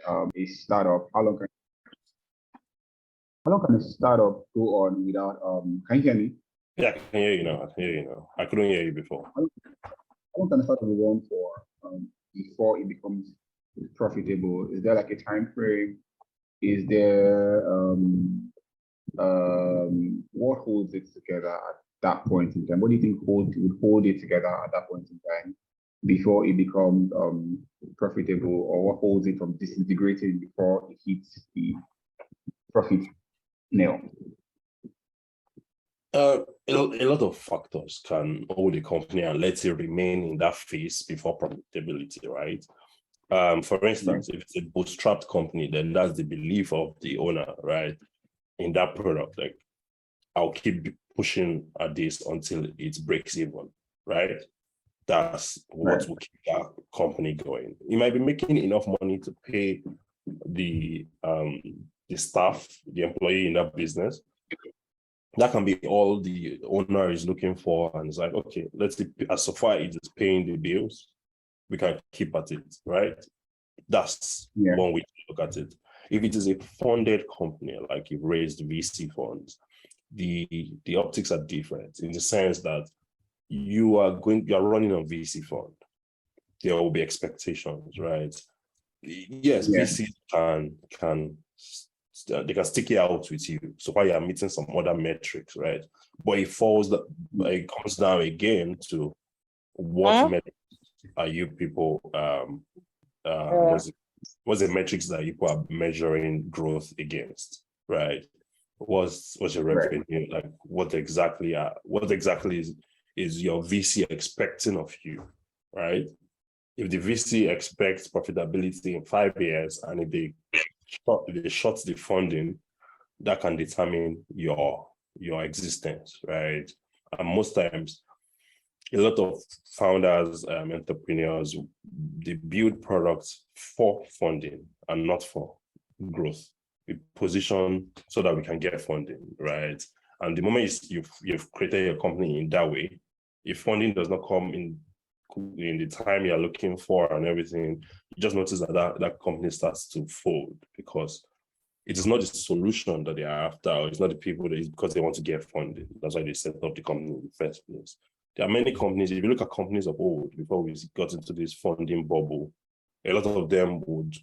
a startup, how long can a startup go on without can you hear me? Yeah, I can hear you now. I can hear you now. I couldn't hear you before. How long can a startup go on for before it becomes profitable? Is there like a time frame? Is there what holds it together at that point in time? What do you think would hold it together at that point in time before it becomes profitable, or what holds it from disintegrating before it hits the profit nail? A lot of factors can hold a company and let it remain in that phase before profitability, right? For instance, if it's a bootstrapped company, then that's the belief of the owner, right? In that product, like, I'll keep pushing at this until it breaks even, right? That's what will keep that company going. You might be making enough money to pay the staff, the employee in that business. That can be all the owner is looking for, and it's like, okay, let's see, as so far it is paying the bills, we can keep at it, right? That's one way to look at it. If it is a funded company, like you've raised VC funds, the optics are different in the sense that you are running on VC fund. There will be expectations, right? Yes, VC can they can stick it out with you so far you are meeting some other metrics, right? But it comes down again to what metrics are you people what's the metrics that you are measuring growth against, right? What's your revenue, like what exactly is your VC expecting of you, right? If the VC expects profitability in 5 years, and if they short the funding, that can determine your existence, right? And most times, a lot of founders, entrepreneurs, they build products for funding and not for growth. We position so that we can get funding, right? And the moment you've created your company in that way, if funding does not come in the time you're looking for and everything, you just notice that company starts to fold, because it is not the solution that they are after, or it's not the people that it's because they want to get funding. That's why they set up the company in the first place. There are many companies, if you look at companies of old, before we got into this funding bubble, a lot of them would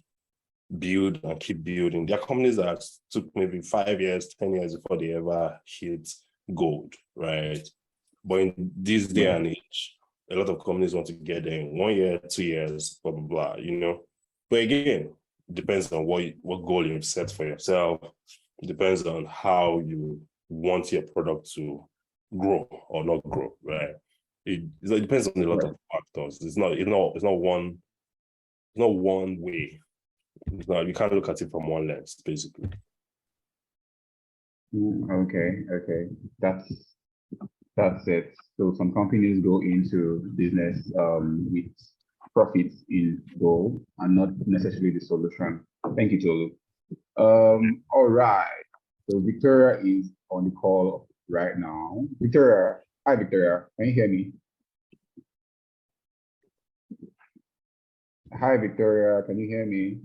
build and keep building. There are companies that took maybe 5 years, 10 years before they ever hit gold, right? But in this day and age, a lot of companies want to get there in 1 year, 2 years, blah, blah, blah, you know? But again, it depends on what goal you've set for yourself. It depends on how you want your product to grow or not grow, right? It depends on a lot of factors. It's not one way. You can't look at it from one lens, basically. Okay. That's it. So some companies go into business with profits in goal and not necessarily the solution. Thank you, Tolu. All right. So Victoria is on the call right now. Victoria, hi Victoria, can you hear me? Hi Victoria, can you hear me?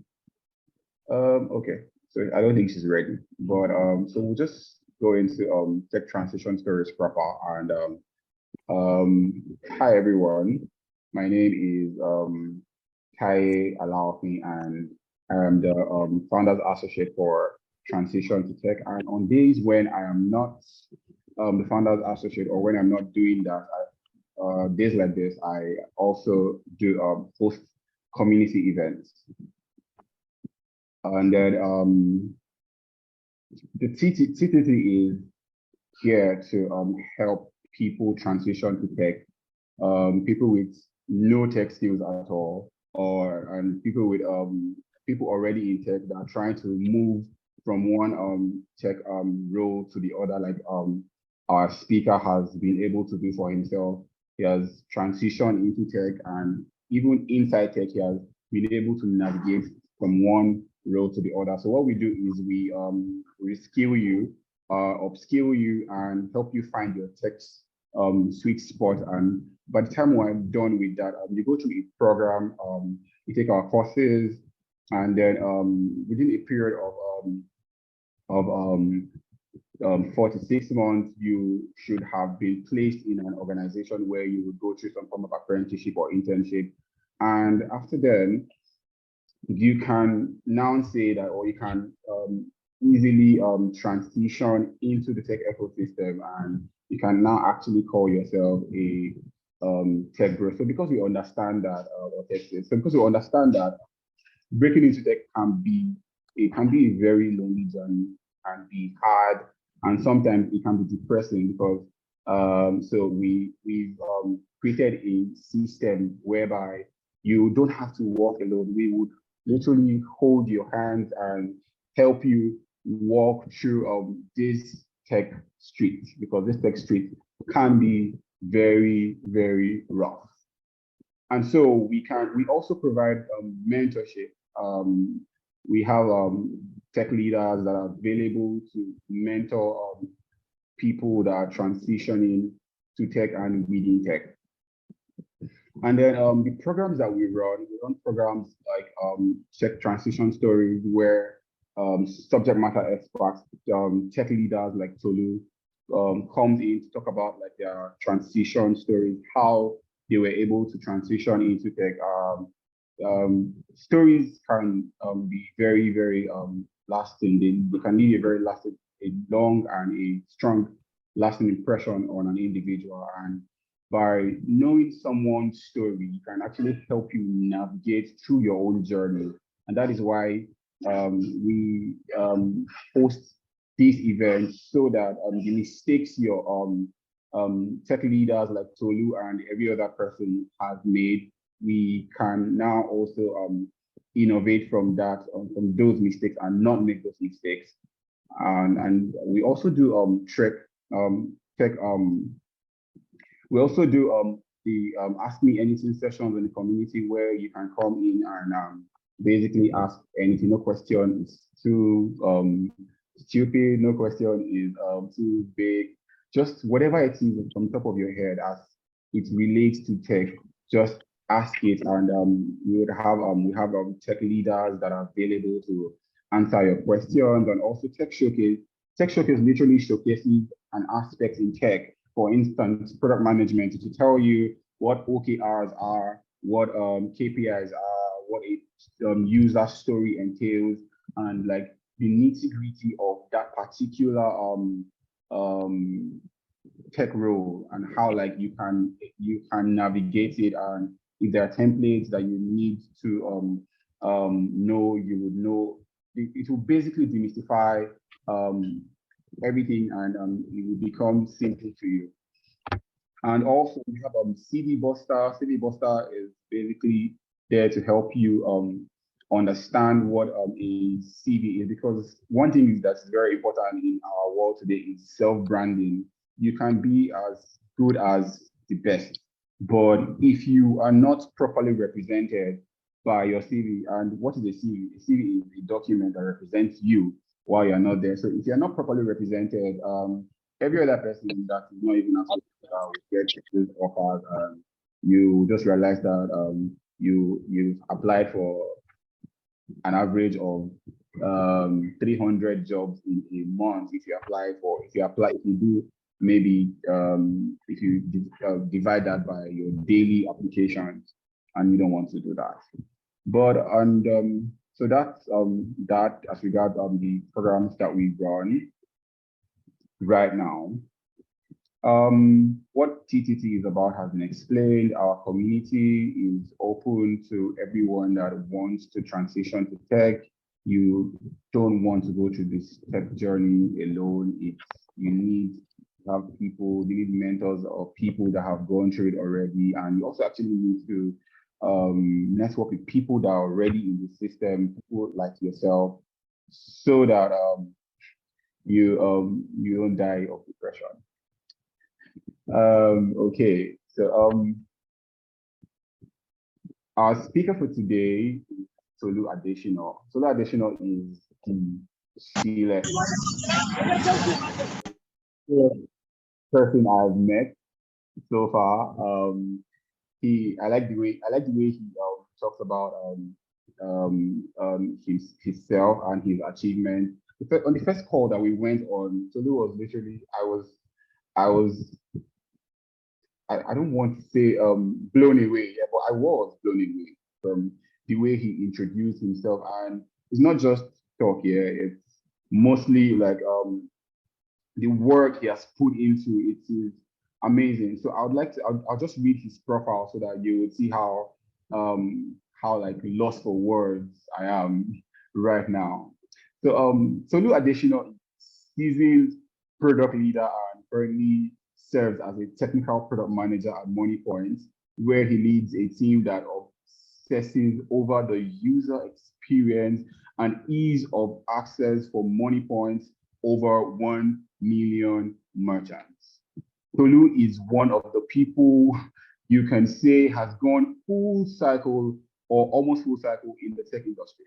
Okay, so I don't think she's ready, but so we'll just go into tech transition stories proper. And hi everyone, my name is Taiye Alaofin, and I am the founders associate for transition to tech. And on days when I am not the founders associate, or when I'm not doing that, days like this, I also do host community events. And then the TTT is here to help people transition to tech, people with no tech skills at all, and people with people already in tech that are trying to move from one tech role to the other, like our speaker has been able to do for himself. He has transitioned into tech, and even inside tech, he has been able to navigate from one role to the other. So what we do is we reskill you, upskill you, and help you find your tech sweet spot. And by the time we're done with that, you go through a program, you take our courses, And then within a period of 4 to 6 months, you should have been placed in an organization where you would go through some form of apprenticeship or internship. And after then, you can now say that, or you can easily transition into the tech ecosystem, and you can now actually call yourself a tech bro. So because we understand that, so because we understand that breaking into tech can be a very lonely journey, can be hard, and sometimes it can be depressing because so we've created a system whereby you don't have to walk alone. We would literally hold your hands and help you walk through this tech street, because this tech street can be very, very rough. And so we also provide mentorship. We have tech leaders that are available to mentor people that are transitioning to tech and within tech. And then the programs that we run programs like tech transition stories, where subject matter experts, tech leaders like Tolu, comes in to talk about like their transition stories, how they were able to transition into tech. Stories can be very, very lasting. They can leave a very lasting, a long and a strong lasting impression on an individual. And by knowing someone's story, it can actually help you navigate through your own journey. And that is why we host these events, so that the mistakes your tech leaders like Tolu and every other person has made, we can now also innovate from that, from those mistakes, and not make those mistakes. And we also do tech we also do the Ask Me Anything sessions in the community, where you can come in and basically ask anything. No question is too stupid, no question is too big. Just whatever it is from top of your head as it relates to tech, just ask it, and we have tech leaders that are available to answer your questions. And also Tech Showcase. Tech Showcase literally showcases an aspect in tech. For instance, product management, to tell you what OKRs are, what KPIs are, what a user story entails, and like the nitty-gritty of that particular tech role, and how like you can navigate it, and if there are templates that you need to know, you would know. It will basically demystify everything, and it will become simple to you. And also we have CV Buster. CV Buster is basically there to help you understand what a CV is, because one thing is that's very important in our world today is self-branding. You can be as good as the best, but if you are not properly represented by your CV, and what is a CV? A CV is a document that represents you while you're not there. So if you're not properly represented, every other person that is not even associated will get these offers, and you just realize that you've applied for an average of 300 jobs in a month. If you do maybe if you divide that by your daily applications, and you don't want to do that. But so that's that as regards the programs that we run right now. What TTT is about has been explained. Our community is open to everyone that wants to transition to tech. You don't want to go through this tech journey alone. You need to have people, you need mentors or people that have gone through it already. And you also actually need to network with people that are already in the system, people like yourself, so that you don't die of depression. Okay, so our speaker for today is Tolu Adesina. Tolu Adesina is the C-level person I've met so far. I like the way he talks about himself and his achievements. On the first call that we went on, Tolu was literally, I don't want to say blown away, yeah, but I was blown away from the way he introduced himself. And it's not just talk here, it's mostly like the work he has put into it is amazing. So I would like to, I'll just read his profile so that you would see how like lost for words I am right now. So Tolu Adesina, seasoned product leader and currently serves as a technical product manager at MoneyPoint, where he leads a team that obsesses over the user experience and ease of access for MoneyPoint's over 1 million merchants. Tolu is one of the people you can say has gone full cycle or almost full cycle in the tech industry.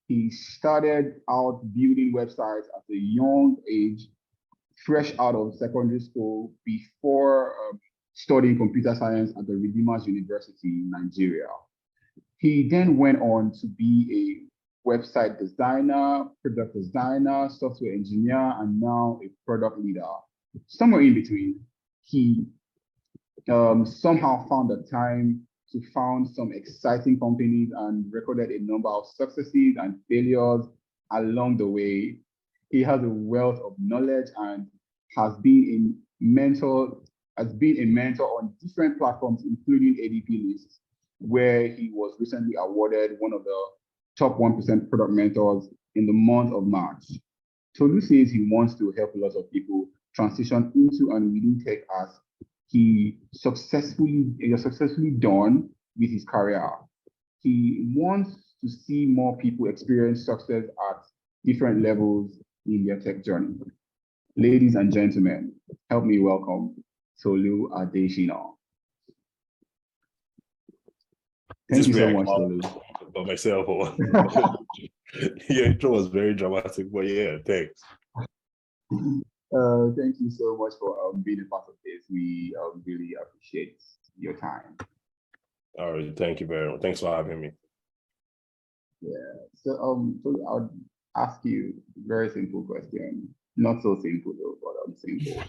He started out building websites at a young age, fresh out of secondary school, before studying computer science at the Redeemers University in Nigeria. He then went on to be a website designer, product designer, software engineer, and now a product leader. Somewhere in between, he somehow found the time to found some exciting companies and recorded a number of successes and failures along the way. He has a wealth of knowledge and has been a mentor on different platforms, including ADP lists, where he was recently awarded one of the top 1% product mentors in the month of March. Tolu says he wants to help a lot of people transition into and within tech as he successfully done with his career. He wants to see more people experience success at different levels in their tech journey. Ladies and gentlemen, help me welcome Tolu Adesina. Thank you so much, Tolu. About myself. Your intro was very dramatic, but yeah, thanks. Thank you so much for being a part of this. We really appreciate your time. All right, thank you very much. Thanks for having me. Yeah. So I'll ask you a very simple question. Not so simple though, but simple.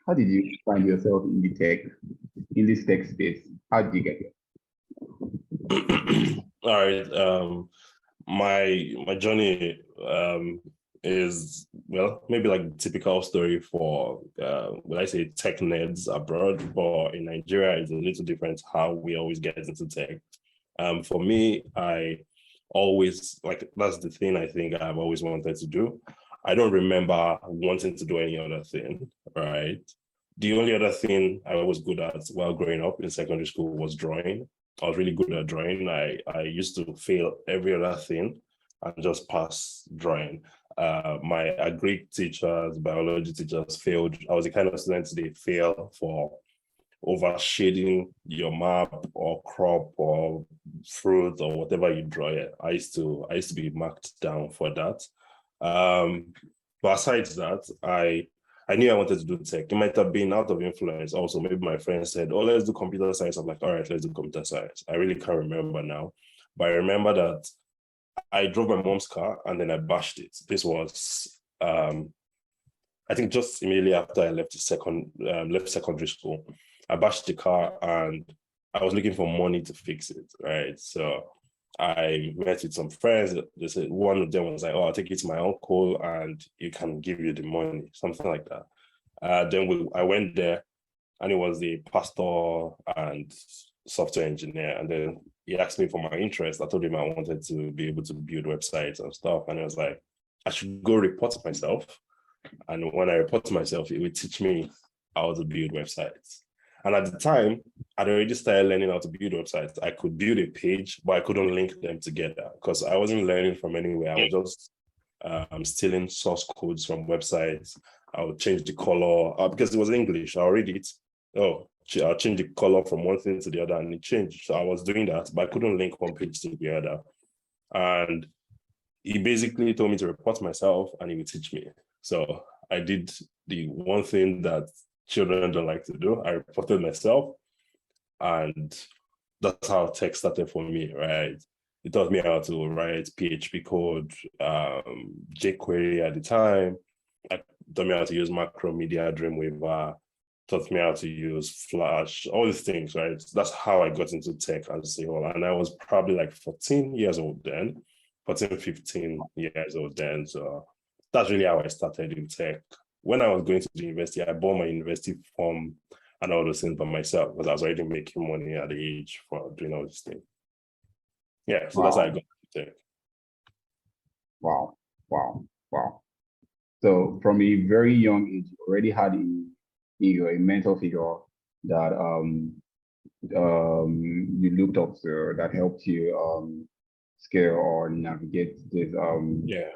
How did you find yourself in this tech space? How did you get here? All right. My journey is, well, maybe like typical story for when I say tech nerds abroad, but in Nigeria it's a little different how we always get into tech. For me, I always, like, that's the thing I think I've always wanted to do. I don't remember wanting to do any other thing, right? The only other thing I was good at while growing up in secondary school was drawing. I was really good at drawing. I used to fail every other thing and just pass drawing. My agric teachers, biology teachers failed. I was the kind of student they fail for overshading your map or crop or fruit or whatever you draw it. I used to be marked down for that. But aside that, I knew I wanted to do tech. It might have been out of influence also. Maybe my friend said, oh, let's do computer science. I'm like, all right, let's do computer science. I really can't remember now. But I remember that I drove my mom's car and then I bashed it. This was, I think just immediately after I left secondary school. I bashed the car and I was looking for money to fix it, right? So I met with some friends. They said, one of them was like, oh, I'll take it to my uncle and he can give you the money, something like that. I went there and it was the pastor and software engineer. And then he asked me for my interest. I told him I wanted to be able to build websites and stuff. And he was like, I should go report myself. And when I report myself, it would teach me how to build websites. And at the time, I'd already started learning how to build websites. I could build a page, but I couldn't link them together because I wasn't learning from anywhere. I was just stealing source codes from websites. I would change the color because it was English. I'll read it. Oh, I'll change the color from one thing to the other and it changed. So I was doing that, but I couldn't link one page to the other. And he basically told me to report myself and he would teach me. So I did the one thing that children don't like to do. I reported myself and that's how tech started for me, right? He taught me how to write PHP code, jQuery at the time. Taught me how to use Macromedia, Dreamweaver, taught me how to use Flash, all these things, right? That's how I got into tech as a whole. And I was probably like 14 years old then, 14, 15 years old then. So that's really how I started in tech. When I was going to the university, I bought my university form and all those things by myself because I was already making money at the age for doing all these things. Yeah, so that's how I got into tech. Wow, wow, wow. So from a very young age, you already had a mentor figure that you looked up to, that helped you scale or navigate this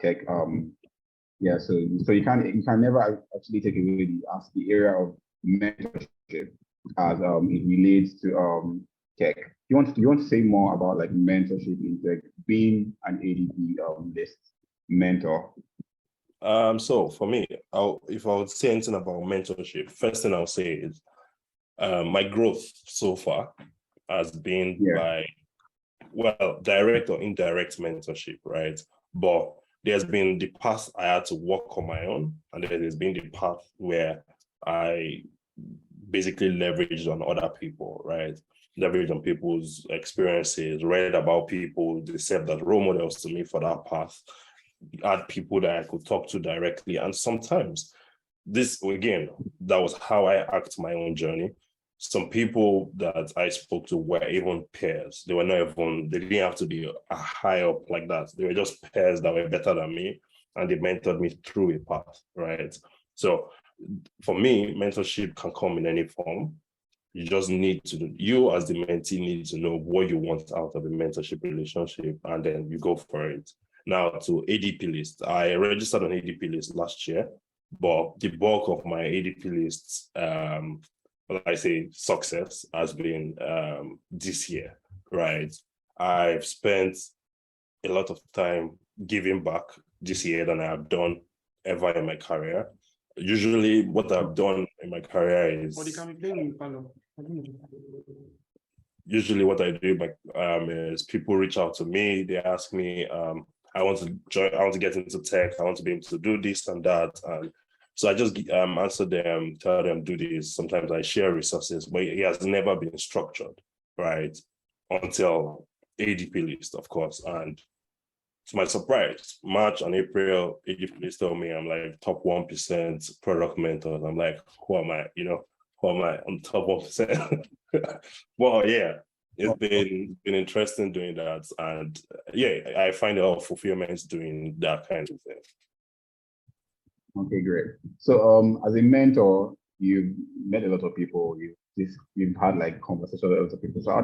tech. So you can never actually take away the area of mentorship as it relates to tech. You want to say more about like mentorship in tech, being an ADP list mentor? So for me, if I would say anything about mentorship, first thing I'll say is my growth so far has been by, well, direct or indirect mentorship, right? But there's been the path I had to walk on my own, and then there's been the path where I basically leveraged on other people, right? Leveraged on people's experiences, read about people, they served as role models to me for that path, had people that I could talk to directly. And sometimes this, again, that was how I act my own journey. Some people that I spoke to were even peers. They were not even, they didn't have to be a high up like that. They were just peers that were better than me, and they mentored me through a path, right? So for me, mentorship can come in any form. You just need to, you as the mentee need to know what you want out of a mentorship relationship, and then you go for it. Now to ADP list, I registered on ADP list last year, but the bulk of my ADP lists, I say success has been this year, right? I've spent a lot of time giving back this year than I have done ever in my career. Usually what I've done in my career is usually what I do is people reach out to me, they ask me, I want to join, I want to get into tech, I want to be able to do this and that. And so I just answer them, tell them do this. Sometimes I share resources, but it has never been structured, right? Until ADP list, of course. And to my surprise, March and April, ADP list told me I'm like top 1% product mentors. I'm like, who am I? Who am I on top 1%? Well, yeah, it's been interesting doing that. And yeah, I find a lot of fulfillment doing that kind of thing. Okay, great. So as a mentor, you've met a lot of people, you've had like conversations with a lot of people. So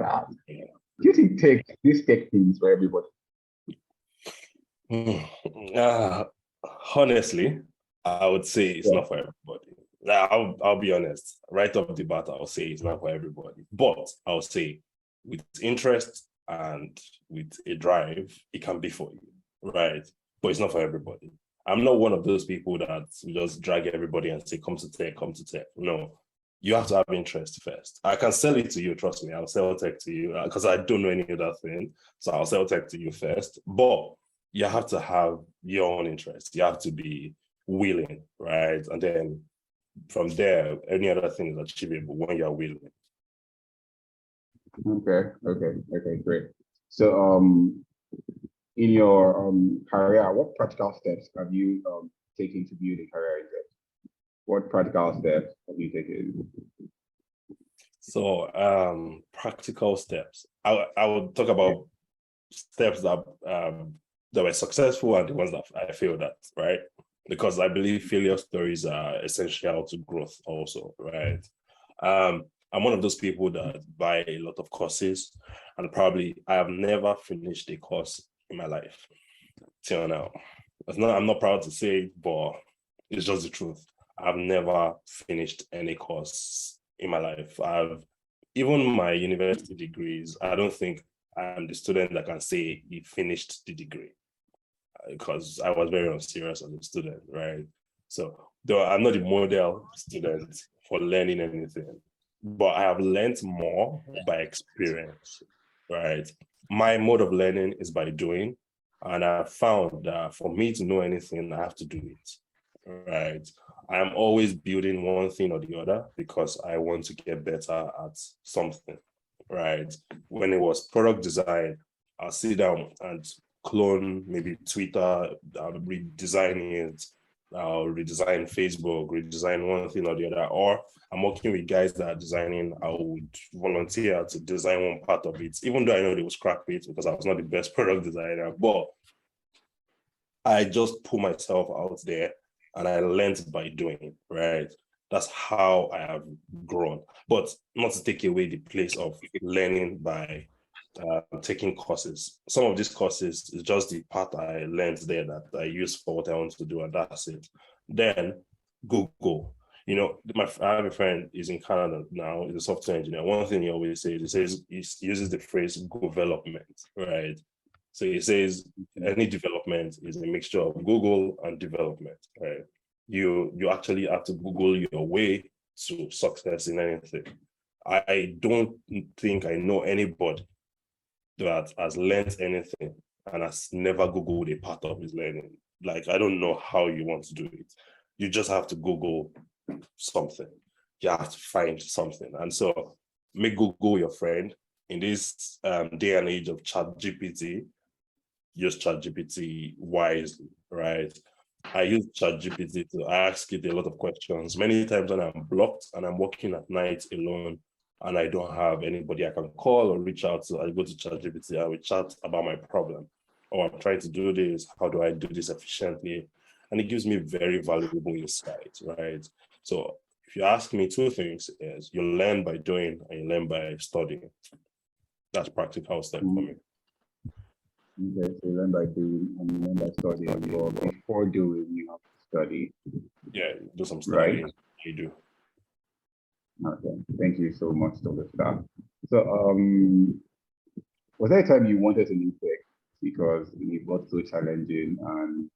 do you think this tech thing is for everybody? Honestly, I would say it's not for everybody. I'll be honest. Right off the bat, I'll say it's not for everybody. But I'll say with interest and with a drive, it can be for you, right? But it's not for everybody. I'm not one of those people that just drag everybody and say, come to tech, come to tech. No, you have to have interest first. I can sell it to you, trust me. I'll sell tech to you because I don't know any other thing. So I'll sell tech to you first. But you have to have your own interest. You have to be willing, right? And then from there, any other thing is achievable when you're willing. Okay, great. So in your career, what practical steps have you taken to build a career in tech? What practical steps have you taken? So practical steps. I would talk about steps that were successful and the ones that I failed at, right? Because I believe failure stories are essential to growth also, right? I'm one of those people that buy a lot of courses, and probably I have never finished a course in my life till now. I'm not proud to say it, but it's just the truth. I've never finished any course in my life. Even my university degrees, I don't think I'm the student that can say he finished the degree because I was very unserious as a student, right? So though I'm not the model student for learning anything, but I have learned more by experience, right? my mode of learning is by doing. And I found that for me to know anything, I have to do it, right? I'm always building one thing or the other because I want to get better at something, right? When it was product design, I'll sit down and clone maybe Twitter, I'll redesign it, I'll redesign Facebook, redesign one thing or the other, or I'm working with guys that are designing, I would volunteer to design one part of it, even though I know they would scrap it because I was not the best product designer, but I just put myself out there and I learned by doing, right? That's how I have grown, but not to take away the place of learning by taking courses. Some of these courses is just the part I learned there that I use for what I want to do, and that's it. Then Google. You know, I have a friend, he's in Canada now, he's a software engineer. One thing he always says, he uses the phrase development, right? So he says any development is a mixture of Google and development, right? You actually have to Google your way to success in anything. I don't think I know anybody that has learned anything and has never Googled a part of his learning. Like, I don't know how you want to do it. You just have to Google something. You have to find something. And so make Google your friend. In this day and age of ChatGPT, use ChatGPT wisely, right? I use ChatGPT to ask it a lot of questions. Many times when I'm blocked and I'm working at night alone and I don't have anybody I can call or reach out to, I go to ChatGPT, I will chat about my problem. Or I'm trying to do this, how do I do this efficiently? And it gives me very valuable insights, right? So if you ask me, two things is you learn by doing and you learn by studying. That's practical step for me. Okay, so you learn by doing and you learn by studying. But before doing, you have to study. Yeah, do some studying. Right? You do. Okay, thank you so much, Tolu, for that. So, was there a time you wanted to leave tech because it was so challenging and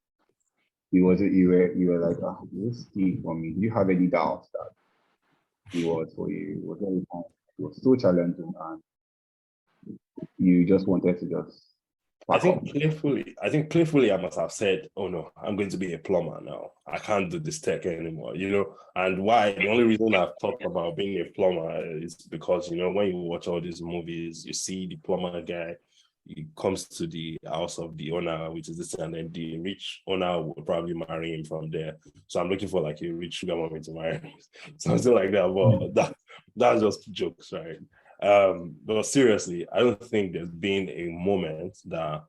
you were like, oh, this is key for me? Do you have any doubts that it was for you? Was there a time it was so challenging and you just wanted to just I think playfully I must have said, oh no, I'm going to be a plumber now. I can't do this tech anymore, you know. And why? The only reason I've thought about being a plumber is because, you know, when you watch all these movies, you see the plumber guy, he comes to the house of the owner, which is this, and then the rich owner will probably marry him from there. So I'm looking for like a rich sugar mommy to marry me, something like that. But that's just jokes, right? But seriously, I don't think there's been a moment that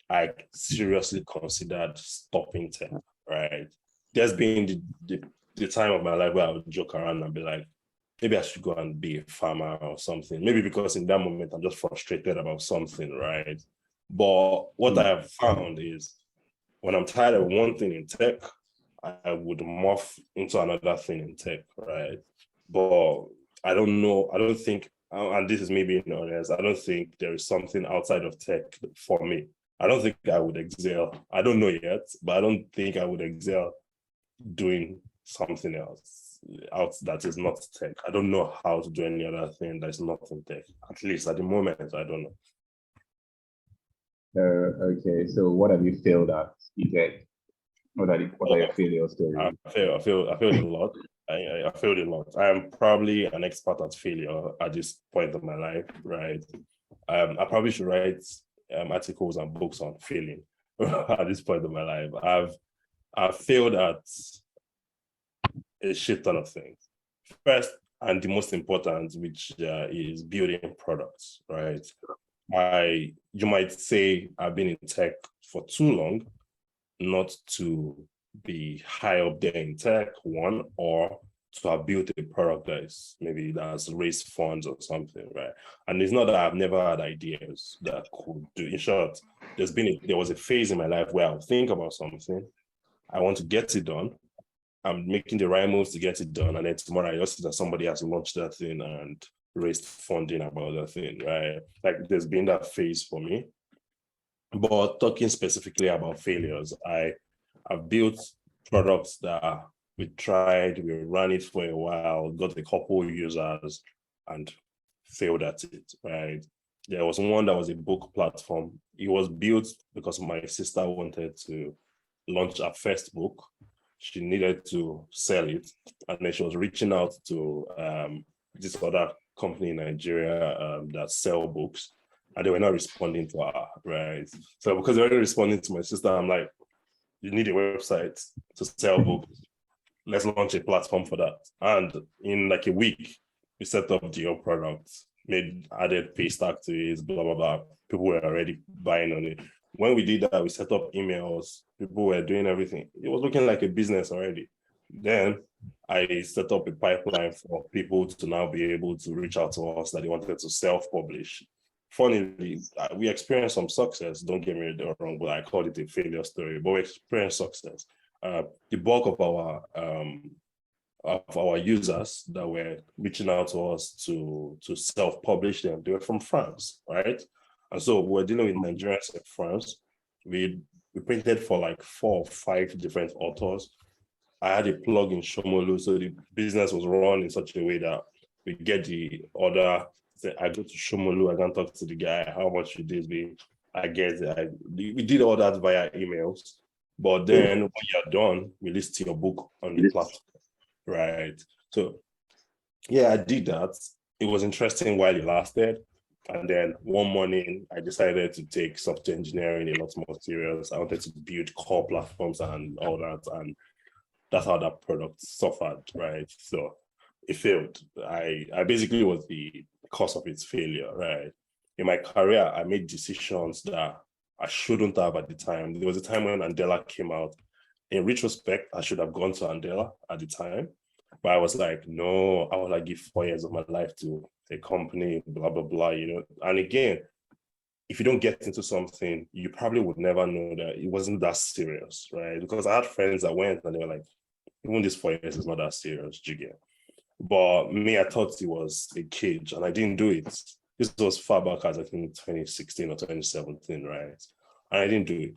I seriously considered stopping tech, right? There's been the time of my life where I would joke around and be like, maybe I should go and be a farmer or something. Maybe because in that moment, I'm just frustrated about something, right? But what I have found is when I'm tired of one thing in tech, I would morph into another thing in tech, right? But I don't know, I don't think, and this is me being honest, I don't think there is something outside of tech for me. I don't think I would excel. I don't know yet, but I don't think I would excel doing something else out that is not tech. I don't know how to do any other thing that's not in tech. At least at the moment, I don't know. Okay, so what have you failed at in tech? What are your failure stories? I failed a lot. I failed a lot. I am probably an expert at failure at this point of my life, right? I probably should write articles and books on failing at this point of my life. I've failed at a shit ton of things. First, and the most important, which is building products, right? You might say I've been in tech for too long, not to be high up there in tech, one, or to have built a product that's raised funds or something, right? And it's not that I've never had ideas that could do. In short, there was a phase in my life where I would think about something, I want to get it done, I'm making the right moves to get it done, and then tomorrow I just see that somebody has launched that thing and raised funding about that thing, right? Like there's been that phase for me. But talking specifically about failures, I've built products that we ran it for a while, got a couple users and failed at it, right? There was one that was a book platform. It was built because my sister wanted to launch her first book. She needed to sell it, and then she was reaching out to this other company in Nigeria that sell books, and they were not responding to her, right? So because they weren't responding to my sister, I'm like, you need a website to sell books. Let's launch a platform for that. And in like a week, we set up the product, added pay stack to it, blah, blah, blah. People were already buying on it. When we did that, we set up emails. People were doing everything. It was looking like a business already. Then I set up a pipeline for people to now be able to reach out to us that they wanted to self-publish. Funnily, we experienced some success. Don't get me wrong, but I call it a failure story. But we experienced success. The bulk of our users that were reaching out to us to self-publish them, they were from France, right? And so we're dealing with Nigerians in France. We printed for like 4 or 5 different authors. I had a plug in Shomolu, so the business was run in such a way that we get the order. I go to Shomolu, I can talk to the guy, how much should this be? I get it. We did all that via emails. But then when you're done, we list your book on the platform, right? So yeah, I did that. It was interesting while it lasted. And then one morning, I decided to take software engineering a lot more serious. I wanted to build core platforms and all that. And that's how that product suffered, right? So it failed. I basically was the cause of its failure, right? In my career, I made decisions that I shouldn't have at the time. There was a time when Andela came out. In retrospect, I should have gone to Andela at the time. But I was like, no, I would like give 4 years of my life to a company, blah, blah, blah, you know. And again, if you don't get into something, you probably would never know that it wasn't that serious, right? Because I had friends that went and they were like, even this 4 years is not that serious, Jigga. But me, I thought it was a cage and I didn't do it. This was far back as I think 2016 or 2017, right? And I didn't do it.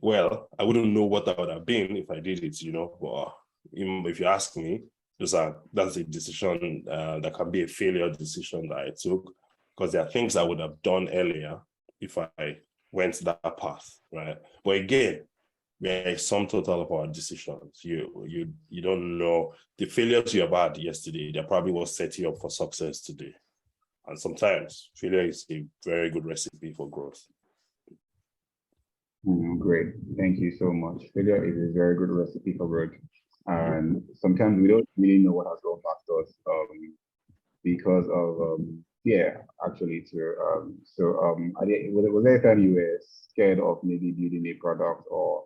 Well, I wouldn't know what that would have been if I did it, you know. But if you ask me, that's a decision that can be a failure decision that I took, because there are things I would have done earlier if I went that path, right? But again, we're a sum total of our decisions. You don't know the failures you have had yesterday. That probably will set you up for success today. And sometimes failure is a very good recipe for growth. Great, thank you so much. Failure is a very good recipe for growth, and sometimes we don't really know what has gone past us because of actually too. Was there a time you were scared of maybe building a product or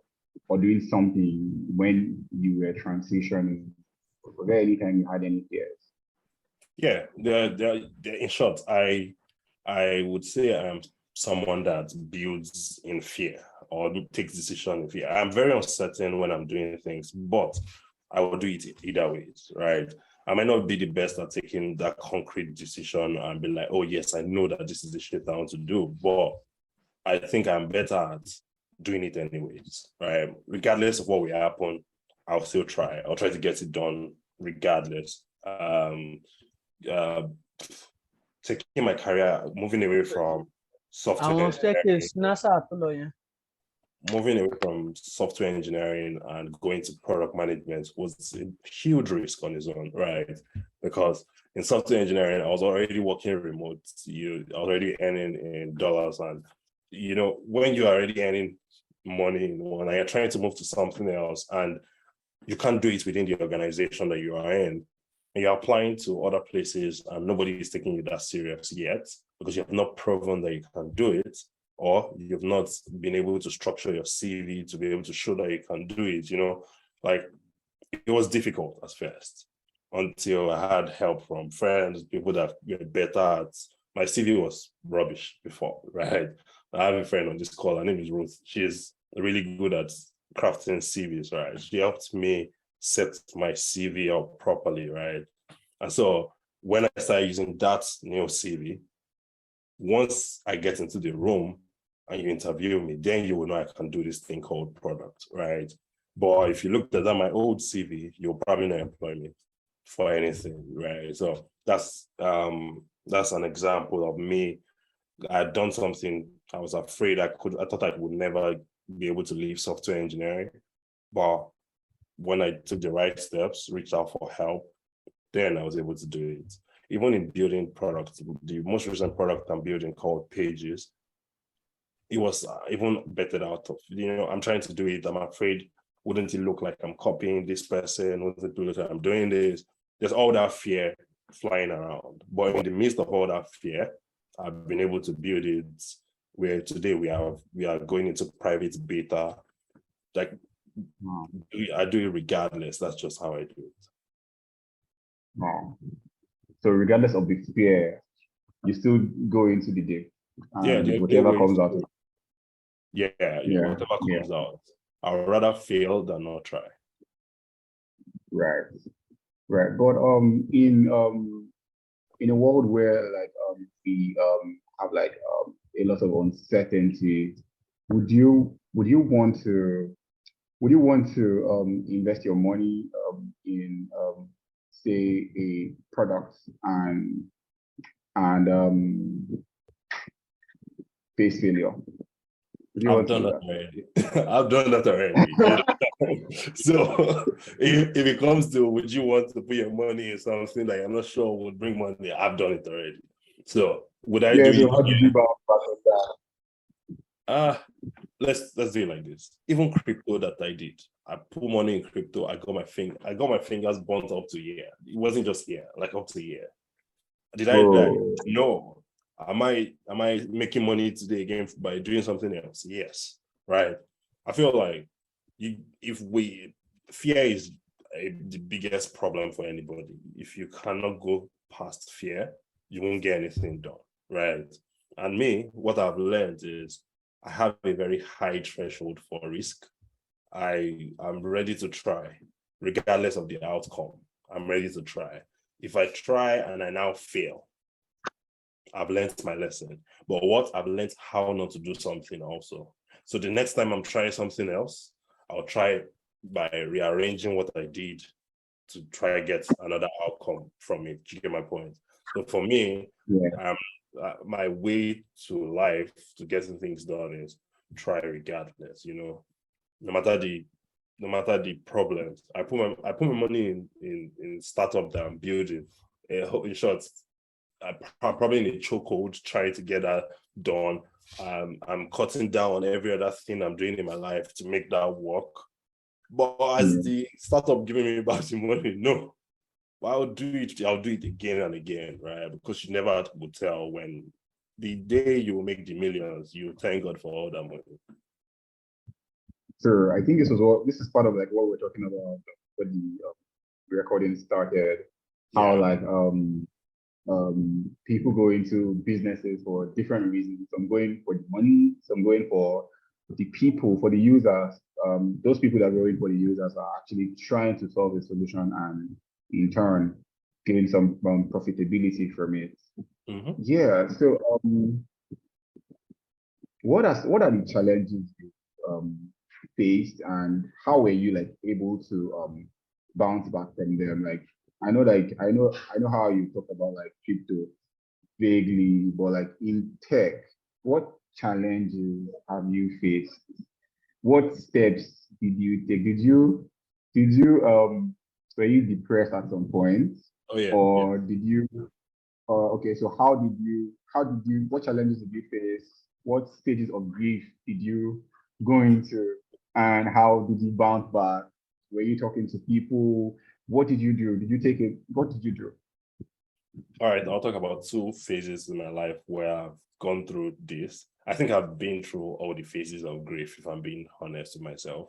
doing something when you were transitioning? Was there any time you had any fears? Yeah, in short, I would say I'm someone that builds in fear or takes decision in fear. I'm very uncertain when I'm doing things, but I will do it either way, right? I might not be the best at taking that concrete decision and be like, oh yes, I know that this is the shit I want to do, but I think I'm better at doing it anyways, right? Regardless of what will happen, I'll still try. I'll try to get it done regardless. Taking my career, moving away from software engineering, moving away from software engineering and going to product management was a huge risk on its own, right? Because in software engineering, I was already working remote. You already earning in dollars, and you know when you're already earning money in one, and you're trying to move to something else, and you can't do it within the organization that you are in, and you're applying to other places, and nobody is taking you that serious yet because you have not proven that you can do it, or you've not been able to structure your CV to be able to show that you can do it, you know, like it was difficult at first until I had help from friends, people that were better at, my CV was rubbish before, right? I have a friend on this call, her name is Ruth. She's really good at crafting CVs, right? She helped me set my CV up properly, right? And so when I started using that new CV, once I get into the room and you interview me, then you will know I can do this thing called product, right? But if you looked at my old CV, you'll probably not employ me for anything, right? So that's an example of me I had done something. I was afraid I thought I would never be able to leave software engineering. But when I took the right steps, reached out for help, then I was able to do it. Even in building products, the most recent product I'm building called Pages, it was even bettered out of, I'm trying to do it. I'm afraid, wouldn't it look like I'm copying this person? Wouldn't it look like I'm doing this? There's all that fear flying around. But in the midst of all that fear, I've been able to build it where today we are going into private beta. Like, Wow. I do it regardless. That's just how I do it. Wow. So regardless of the fear, you still go into the day. There's Whatever no comes out. Whatever comes out. I'd rather fail than not try. Right. Right. But in a world where like we have like a lot of uncertainty, would you want to invest your money in say a product and face failure? Would you I've want to done do that that? already. I've done that already. So if it comes to would you want to put your money in something that you're not sure would bring money, I've done it already. So would I do Yeah, so it how did you again? bounce back on that? Let's do it like this. Even crypto that I did, I put money in crypto. I got my fingers burnt up to here. It wasn't just here, like up to here. Did I die? Oh, No. Am I making money today again by doing something else? Yes. Right. I feel like fear is the biggest problem for anybody. If you cannot go past fear, you won't get anything done. Right. And me, what I've learned is I have a very high threshold for risk. I'm ready to try, regardless of the outcome. I'm ready to try. If I try and I now fail, I've learned my lesson. But what I've learned how not to do something also. So the next time I'm trying something else, I'll try by rearranging what I did to try to get another outcome from it. Do you get my point? So for me, yeah. my way to life, to getting things done, is try regardless. No matter the problems. I put my money in startup that I'm building. In short, I'm probably in a chokehold trying to get that done. I'm cutting down on every other thing I'm doing in my life to make that work. But as the startup giving me back the money, no. But I'll do it again and again, right? Because you never would tell when the day you will make the millions, you thank God for all that money. So I think this is part of like what we're talking about when the recording started. How like people go into businesses for different reasons. Some going for the money, some going for the people, for the users. Those people that are going for the users are actually trying to solve a solution and in turn getting some profitability from it. Mm-hmm. Yeah. So what are the challenges you faced and how were you like able to bounce back from them? Like I know how you talk about like crypto vaguely, but like in tech, what challenges have you faced? What steps did you take? Did you were you depressed at some point? Oh yeah. Or did you okay, so what challenges did you face? What stages of grief did you go into? And how did you bounce back? Were you talking to people? What did you do? Did you take it? What did you do? All right, I'll talk about two phases in my life where I've gone through this. I think I've been through all the phases of grief, if I'm being honest with myself.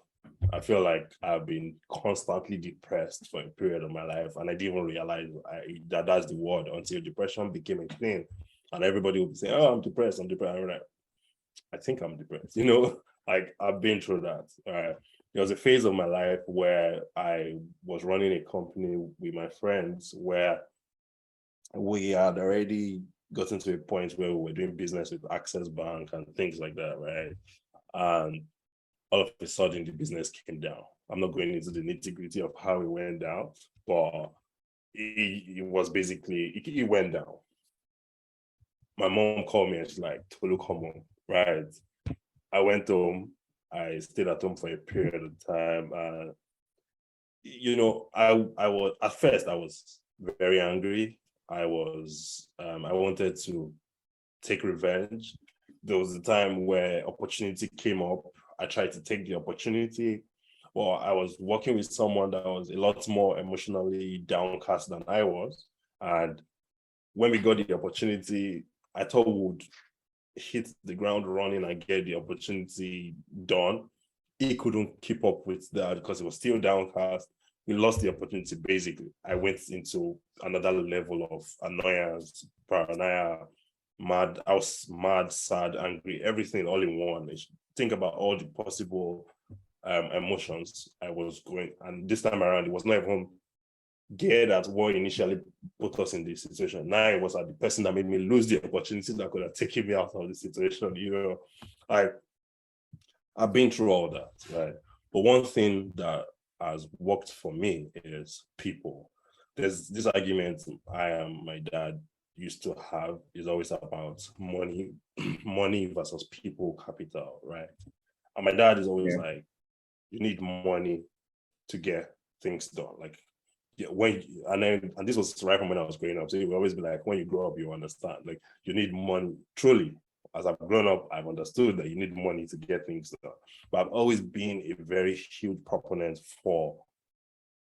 I feel like I've been constantly depressed for a period of my life, and I didn't even realize that that's the word until depression became a thing. And everybody would be saying, "Oh, I'm depressed, I'm depressed." I'm like, I think I'm depressed, like I've been through that. There was a phase of my life where I was running a company with my friends where we had already gotten to a point where we were doing business with Access Bank and things like that, right? And all of a sudden, the business came down. I'm not going into the nitty-gritty of how it went down, but it was basically, it went down. my mom called me and she's like, Tolu, come on, right? I went home. I stayed at home for a period of time. I was, at first I was very angry. I wanted to take revenge. There was a time where opportunity came up. I tried to take the opportunity. Well, I was working with someone that was a lot more emotionally downcast than I was. And when we got the opportunity, I thought we would hit the ground running and get the opportunity done. He couldn't keep up with that because he was still downcast. We lost the opportunity, basically. I went into another level of annoyance, paranoia, mad. I was mad, sad, angry, everything all in one. Think about all the possible emotions I was going. And this time around, it was not even geared at what initially put us in this situation. Now it was at the person that made me lose the opportunity that could have taken me out of the situation. I've been through all that, right? But one thing that has worked for me is people. There's this argument my dad used to have is always about money, money versus people capital, right? And my dad is always like, you need money to get things done. Like, yeah, and this was right from when I was growing up. So he would always be like, when you grow up, you understand. Like, you need money. Truly, as I've grown up, I've understood that you need money to get things done. But I've always been a very huge proponent for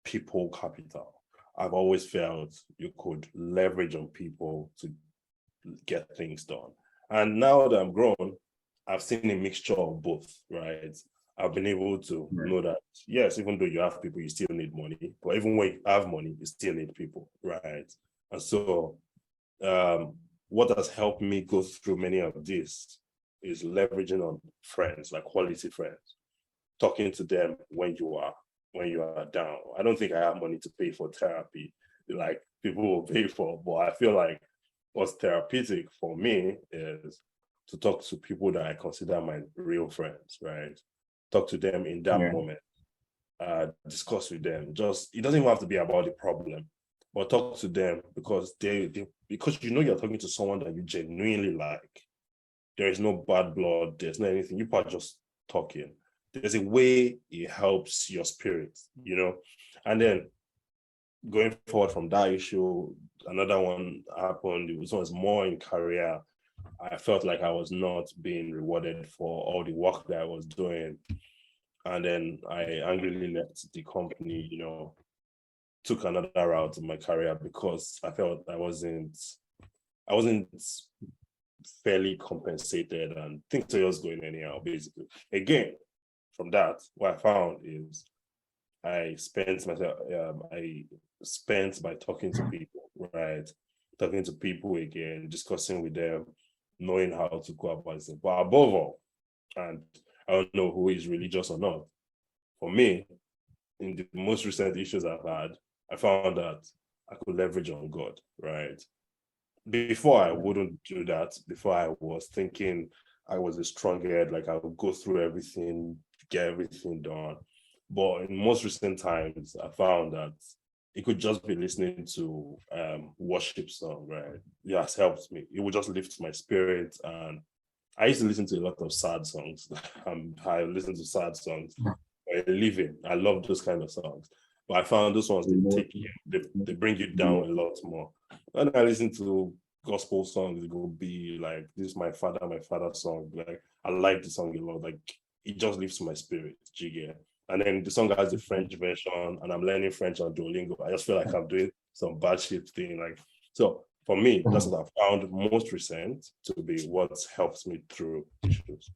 people capital. I've always felt you could leverage on people to get things done. And now that I'm grown, I've seen a mixture of both, right? I've been able to know that, yes, even though you have people, you still need money. But even when you have money, you still need people, right? And so what has helped me go through many of this is leveraging on friends, like quality friends, talking to them when you are down. I don't think I have money to pay for therapy like people will pay for, but I feel like what's therapeutic for me is to talk to people that I consider my real friends, right? Talk to them in that moment, discuss with them. Just, it doesn't even have to be about the problem, but talk to them because because you're talking to someone that you genuinely like. There is no bad blood. There's no anything. You are just talking. There's a way it helps your spirit, and then going forward from that issue, another one happened. This one was more in career. I felt like I was not being rewarded for all the work that I was doing. And then I angrily left the company, took another route in my career because I felt I wasn't fairly compensated and things were just going anyhow, basically. Again, from that, what I found is I spent by talking to people, right? Talking to people again, discussing with them, knowing how to go about it. But above all, and I don't know who is religious or not, for me, in the most recent issues I've had, I found that I could leverage on God, right? Before I wouldn't do that. Before I was thinking I was a strong head, like I would go through everything, get everything done. But in most recent times, I found that it could just be listening to worship song, right? It has helped me. It would just lift my spirit. And I used to listen to a lot of sad songs. I listen to sad songs for a living. I love those kind of songs. But I found those ones, they bring you down a lot more. When I listen to gospel songs, it will be like, this is my father's song. Like, I like the song a lot. Like, it just lifts my spirit, Jigga. And then the song has a French version, and I'm learning French on Duolingo. I just feel like I'm doing some bad shit thing. Like, so for me, that's what I found most recent to be what helps me through issues.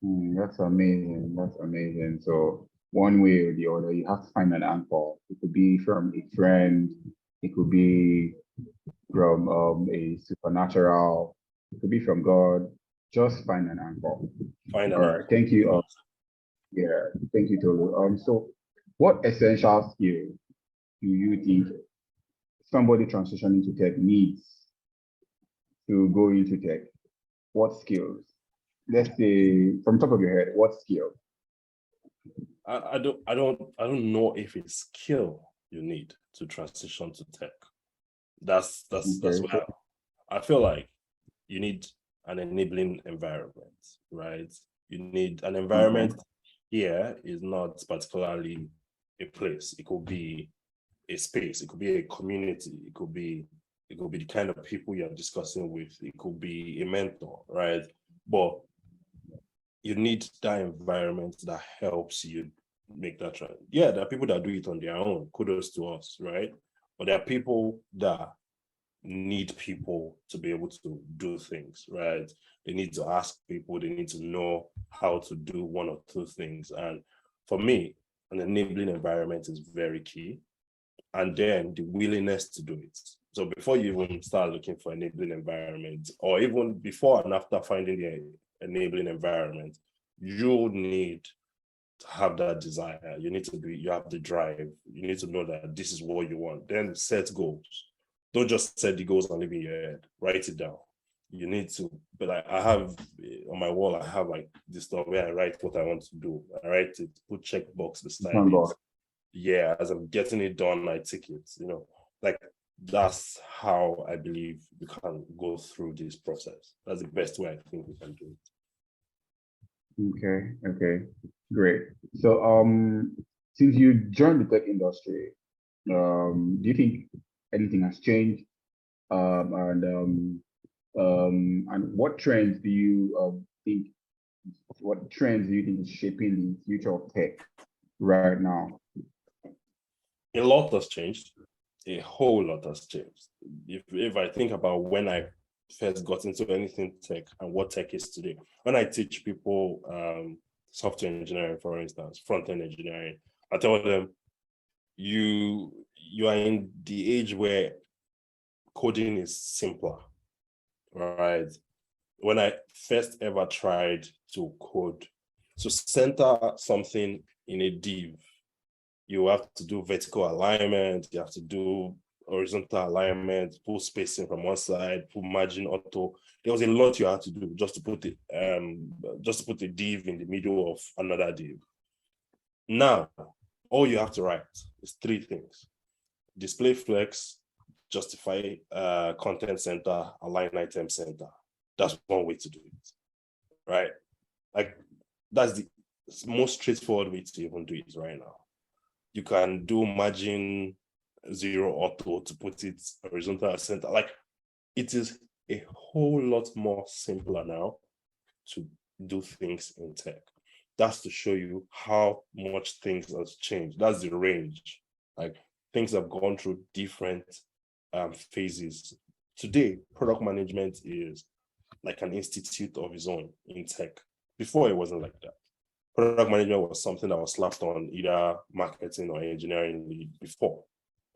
That's amazing. That's amazing. So one way or the other, you have to find an anchor. It could be from a friend. It could be from a supernatural. It could be from God. Just find an anchor. Find All right. Thank you. Thank you, Tolu. So what essential skill do you think somebody transitioning to tech needs to go into tech? What skills? Let's say from top of your head, what skill? I don't know if it's skill you need to transition to tech. That's why I feel like you need an enabling environment, right? You need an environment here is not particularly a place. It could be a space, it could be a community, it could be the kind of people you're discussing with, it could be a mentor, right? But you need that environment that helps you make that trend. Yeah, there are people that do it on their own. Kudos to us, right? But there are people that need people to be able to do things, right? They need to ask people, they need to know how to do one or two things. And for me, an enabling environment is very key. And then the willingness to do it. So before you even start looking for enabling environment, or even before and after finding the enabling environment, you need to have that desire. You have the drive. You need to know that this is what you want. Then set goals. Don't just set the goals and leave it in your head. Write it down. You need to, but like I have on my wall, I have like this stuff where I write what I want to do. I write it, put checkbox beside it. Yeah, as I'm getting it done, I take it, like that's how I believe we can go through this process. That's the best way I think we can do it. Okay, great. So since you joined the tech industry, do you think anything has changed? And what trends do you think? What trends do you think is shaping the future of tech right now? A lot has changed. A whole lot has changed. If I think about when I first got into anything tech and what tech is today, when I teach people software engineering, for instance, front-end engineering, I tell them, you are in the age where coding is simpler, right? When I first ever tried to code, to center something in a div, you have to do vertical alignment, you have to do horizontal alignment, pull spacing from one side, pull margin auto. There was a lot you had to do just to put a div in the middle of another div. Now, all you have to write is three things: display flex, justify content center, align item center. That's one way to do it, right? Like that's the most straightforward way to even do it right now. You can do margin zero auto to put it horizontal center. Like it is a whole lot more simpler now to do things in tech. That's to show you how much things has changed. That's the range. Like things have gone through different phases. Today, product management is like an institute of its own in tech. Before, it wasn't like that. Product management was something that was slapped on either marketing or engineering lead before.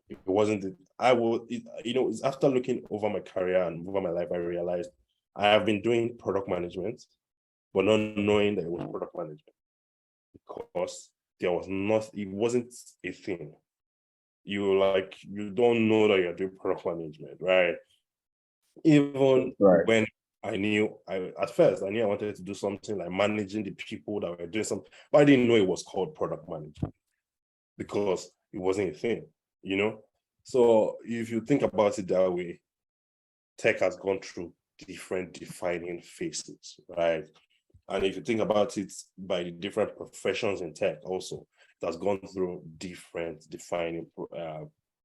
It wasn't, it's after looking over my career and over my life, I realized I have been doing product management, but not knowing that it was product management because it wasn't a thing. You don't know that you're doing product management, right? Even when at first I knew I wanted to do something like managing the people that were doing something, but I didn't know it was called product management because it wasn't a thing, So if you think about it that way, tech has gone through different defining phases, right? And if you think about it by the different professions in tech also, it has gone through different defining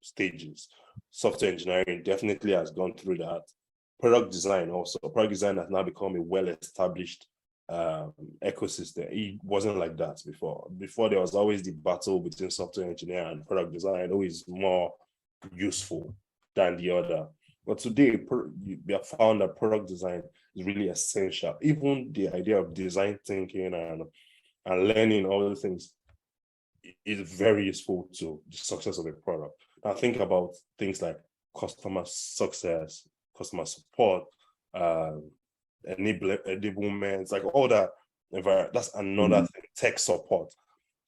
stages. Software engineering definitely has gone through that. Product design also. Product design has now become a well-established ecosystem. It wasn't like that before. Before, there was always the battle between software engineer and product design, who is more useful than the other. But today, we have found that product design is really essential. Even the idea of design thinking and learning all the things is very useful to the success of a product. Now think about things like customer success, customer support, enablement, like all that. That's another thing. Tech support.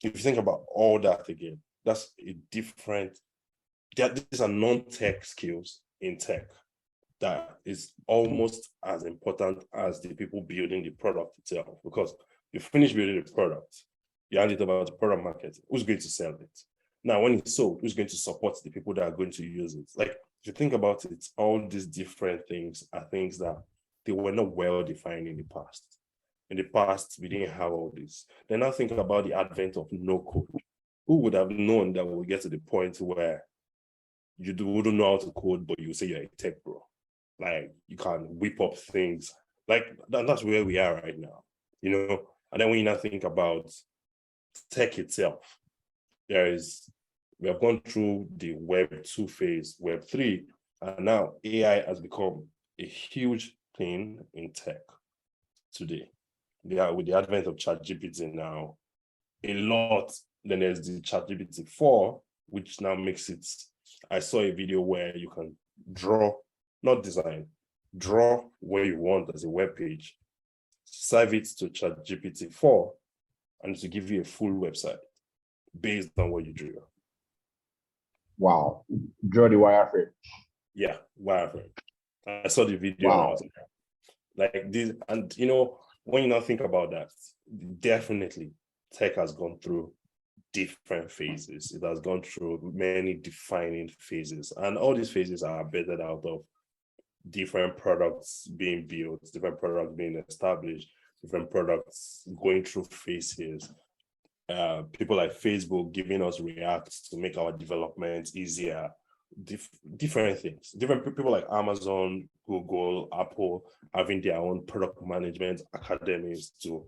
If you think about all that again, that's a different. These are non-tech skills in tech that is almost as important as the people building the product itself. Because you finish building the product, you hand it over to product market. Who's going to sell it? Now, when it's sold, who's going to support the people that are going to use it? Like if you think about it, all these different things are things that they were not well defined in the past. In the past, we didn't have all this. Then now think about the advent of no code. Who would have known that we'll get to the point where you wouldn't know how to code, but you say you're a tech bro? Like, you can whip up things. Like, that's where we are right now, you know? And then when you now think about tech itself, we have gone through the Web 2 phase, Web 3, and now AI has become a huge thing in tech today. With the advent of ChatGPT now, a lot. Then there's the ChatGPT 4, which now makes it. I saw a video where you can draw, not design, draw where you want as a web page, serve it to ChatGPT 4, and to give you a full website based on what you drew. Wow. Draw the wireframe. Yeah, wireframe. I saw the video. Wow. And I was like this, and you know, when you now think about that, definitely tech has gone through different phases. It has gone through many defining phases, and all these phases are bettered out of different products being built, different products being established, different products going through phases. People like Facebook giving us React to make our development easier, different things. Different people like Amazon, Google, Apple having their own product management academies to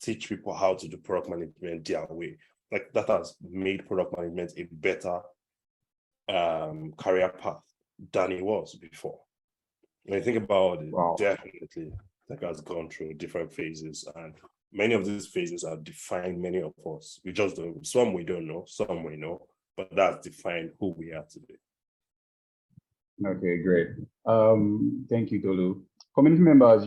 teach people how to do product management their way. Like, that has made product management a better career path than it was before. When you think about it, Wow. definitely tech has gone through different phases, and many of these phases have defined many of us. We just don't, some we don't know, some we know, but that's defined who we are today. Okay, great. Thank you, Tolu. Community members,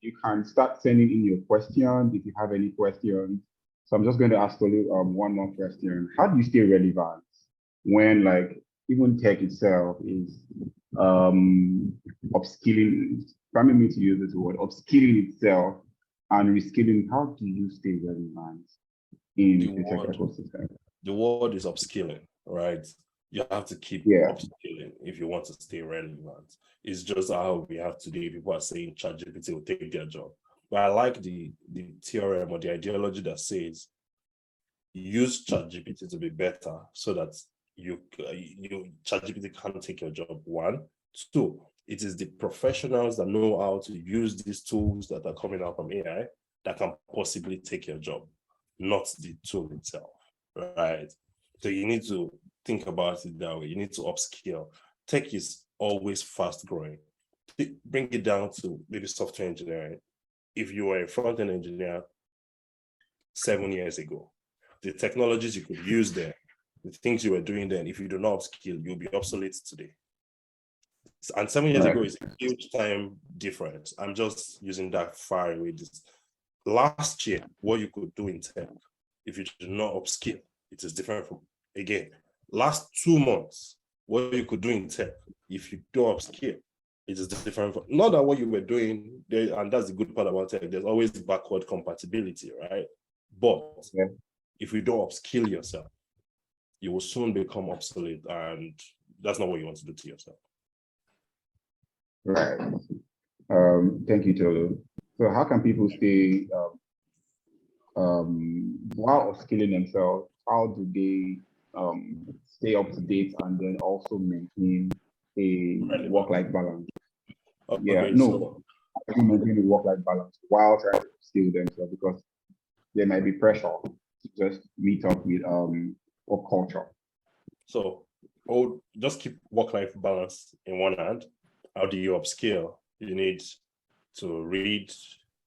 you can start sending in your questions if you have any questions. So I'm just going to ask Tolu one more question. How do you stay relevant when, like, even tech itself is upskilling, permit me to use this word, upskilling itself and reskilling? How do you stay relevant in the tech ecosystem? The word is upskilling, right? You have to keep upskilling if you want to stay relevant. It's just how we have today. People are saying ChatGPT will take their job. But I like the theorem or the ideology that says use ChatGPT to be better so that ChatGPT can't take your job. 1, 2, it is the professionals that know how to use these tools that are coming out from AI that can possibly take your job, not the tool itself, right? So you need to think about it that way. You need to upskill. Tech is always fast growing. Bring it down to maybe software engineering. If you were a front-end engineer 7 years ago, the technologies you could use there, the things you were doing then, if you do not upskill, you'll be obsolete today. And 7 years ago is a huge time difference. I'm just using that far away. Last year, what you could do in tech, if you do not upskill, it is different from, again, last 2 months, what you could do in tech, if you don't upskill, it is different from, not that what you were doing there, and that's the good part about tech, there's always backward compatibility, right? But if you don't upskill yourself, you will soon become obsolete, and that's not what you want to do to yourself. Right. Thank you, Tolu. So how can people stay, while upskilling themselves, how do they stay up to date and then also maintain a work-life balance? Okay, maintain a work-life balance while trying to upskill themselves, because there might be pressure to just meet up with work culture. So, just keep work-life balance in one hand. How do you upskill? You need to read.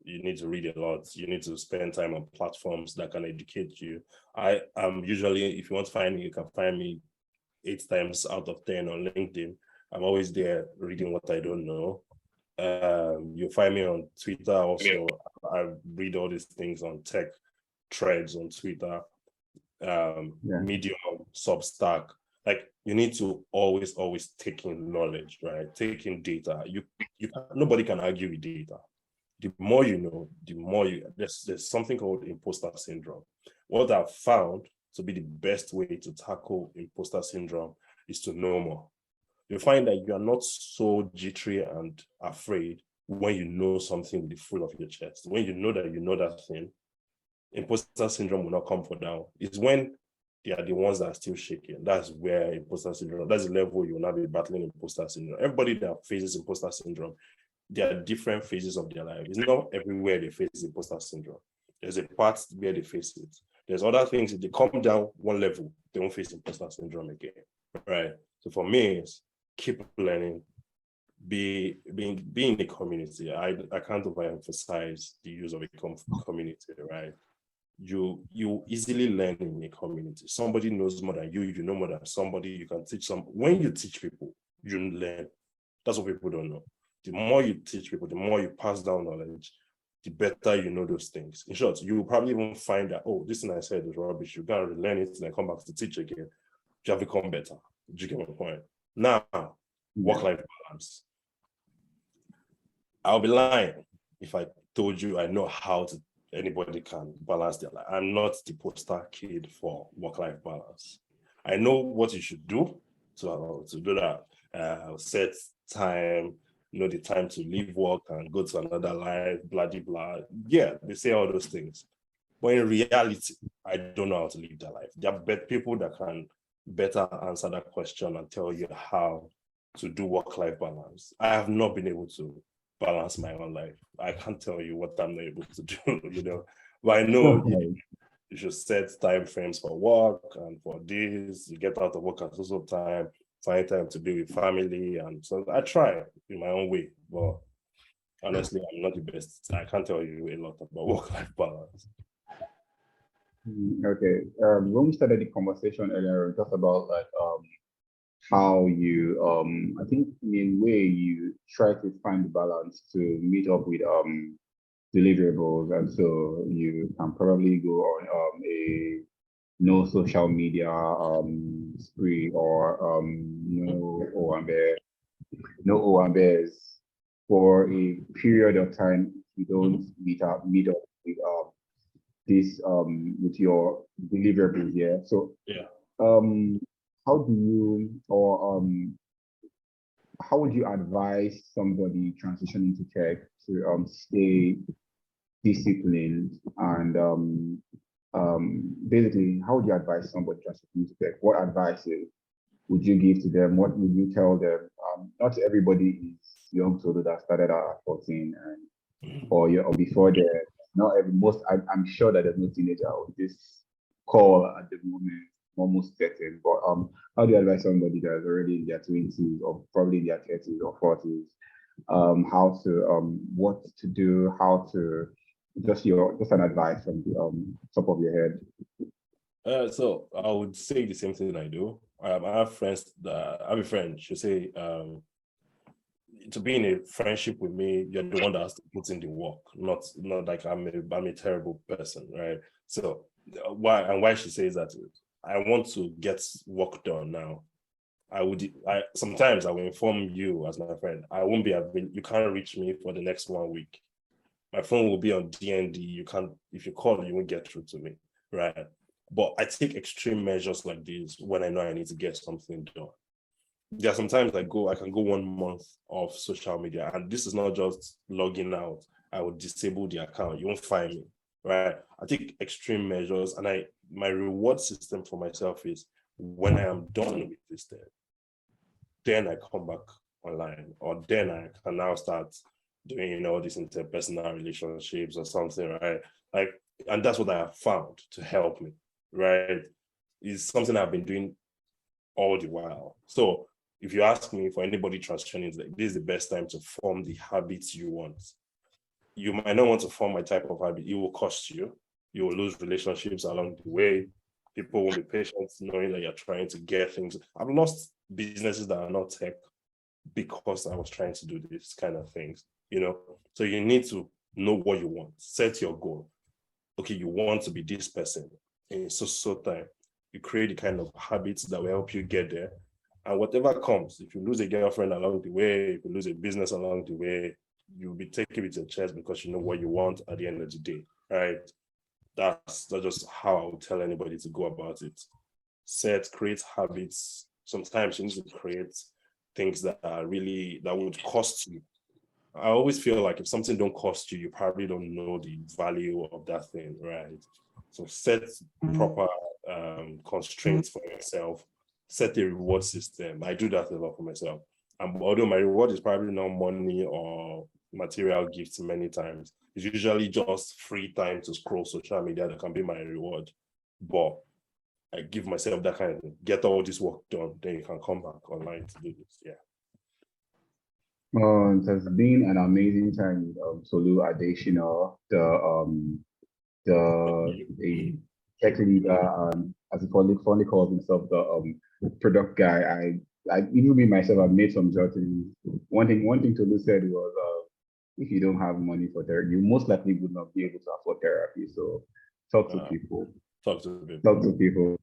You need to read a lot. You need to spend time on platforms that can educate you. I am usually, if you want to find me, you can find me 8 times out of 10 on LinkedIn. I'm always there reading what I don't know. You'll find me on Twitter also. I read all these things on tech threads on Twitter, Medium, Substack. Like, you need to always take in knowledge, right? Take in data. Nobody can argue with data. The more you know, the more there's something called imposter syndrome. What I've found to be the best way to tackle imposter syndrome is to know more. you find that you are not so jittery and afraid when you know something with the full of your chest. When you know that thing, imposter syndrome will not come for down. It's when they are the ones that are still shaking. That's where imposter syndrome, that's the level you will not be battling imposter syndrome. Everybody that faces imposter syndrome, there are different phases of their life. It's not everywhere they face imposter syndrome. There's a part where they face it. There's other things, if they come down one level, they won't face imposter syndrome again, right? So for me, it's keep learning, be in the community. I can't overemphasize the use of a community, right? You easily learn in a community. Somebody knows more than you, you know more than somebody, you can teach some. When you teach people, you learn. That's what people don't know. The more you teach people, the more you pass down knowledge, the better you know those things. In short, you will probably even find that, oh, this thing I said is rubbish. You gotta relearn it and then come back to teach again. You have become better. Do you get my point? Now, work-life balance. I'll be lying if I told you I know how to anybody can balance their life. I'm not the poster kid for work-life balance. I know what you should do to do that. Set time, know the time to leave work and go to another life, blah, blah, blah. Yeah, they say all those things. But in reality, I don't know how to live that life. There are people that can better answer that question and tell you how to do work-life balance. I have not been able to balance my own life. I can't tell you what I'm not able to do, But I know you should set time frames for work and for this. You get out of work at social time, find time to be with family. And so I try in my own way, but honestly, I'm not the best. I can't tell you a lot about work-life balance. Okay. When we started the conversation earlier, we talked about how you I think in a way you try to find the balance to meet up with deliverables, and so you can probably go on a no social media spree, or no OMBs for a period of time. You don't meet up with this with your deliverables. Yeah. So how do you, or how would you advise somebody transitioning to tech to stay disciplined, and basically, how would you advise somebody transitioning to tech? What advices would you give to them? What would you tell them? Not everybody is young Tolu that started out at 14 or before that. Not every I'm sure that there's no teenager on this call at the moment, almost certain. But how do you advise somebody that's already in their 20s or probably in their 30s or 40s, how to what to do, how to just an advice from the top of your head? So I would say the same thing I do. I have friends that I have a friend. She'll say, to be in a friendship with me, you're the one that has to put in the work, not like I'm a terrible person, right? So why she says that, I want to get work done now. Sometimes I will inform you as my friend, I won't be available. You can't reach me for the next 1 week. My phone will be on DND. You can't, if you call, you won't get through to me, right? But I take extreme measures like this when I know I need to get something done. There are sometimes I can go 1 month of social media, and this is not just logging out. I will disable the account. You won't find me, right? I take extreme measures, and my reward system for myself is when I am done with this thing, then I come back online, or then I can now start doing all these interpersonal relationships or something, right? And that's what I have found to help me, right? It's something I've been doing all the while. So if you ask me, for anybody transitioning, this is the best time to form the habits you want. You might not want to form my type of habit. It will cost you. You will lose relationships along the way. People won't be patient knowing that you're trying to get things. I've lost businesses that are not tech because I was trying to do these kind of things, So you need to know what you want. Set your goal. Okay, you want to be this person in so time. You create the kind of habits that will help you get there. And whatever comes, if you lose a girlfriend along the way, if you lose a business along the way, you'll be taking it with your chest because you know what you want at the end of the day, right? That's just how I would tell anybody to go about it. Create habits. Sometimes you need to create things that would cost you. I always feel like if something don't cost you, you probably don't know the value of that thing, right? So set proper constraints for yourself, set a reward system. I do that a lot for myself. Although my reward is probably not money or material gifts many times, it's usually just free time to scroll social media that can be my reward. But I give myself that kind of thing. Get all this work done, then you can come back online to do this. Yeah. It has been an amazing time with Tolu, Adesina, the tech leader, as he fondly calls himself, the product guy. I even me myself, I've made some jottings. One thing Tolu said was, if you don't have money for therapy, you most likely would not be able to afford therapy. So talk to people. Talk to people. Talk to people.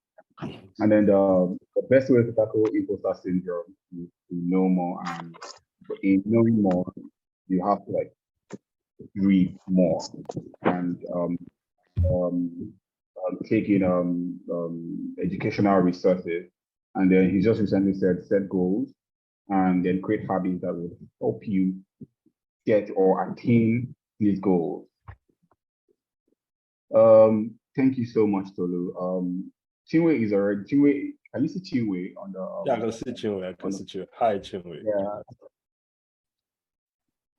And then the best way to tackle imposter syndrome is to know more. And in knowing more, you have to like read more and taking educational resources. And then he just recently said set goals and then create habits that will help you get or attain these goals. Thank you so much, Tolu. Chinwe is already Chinwe. Can you see Chinwe on the? Yeah, I can see Chinwe. I can see Chinwe. Hi, Chinwe. Yeah.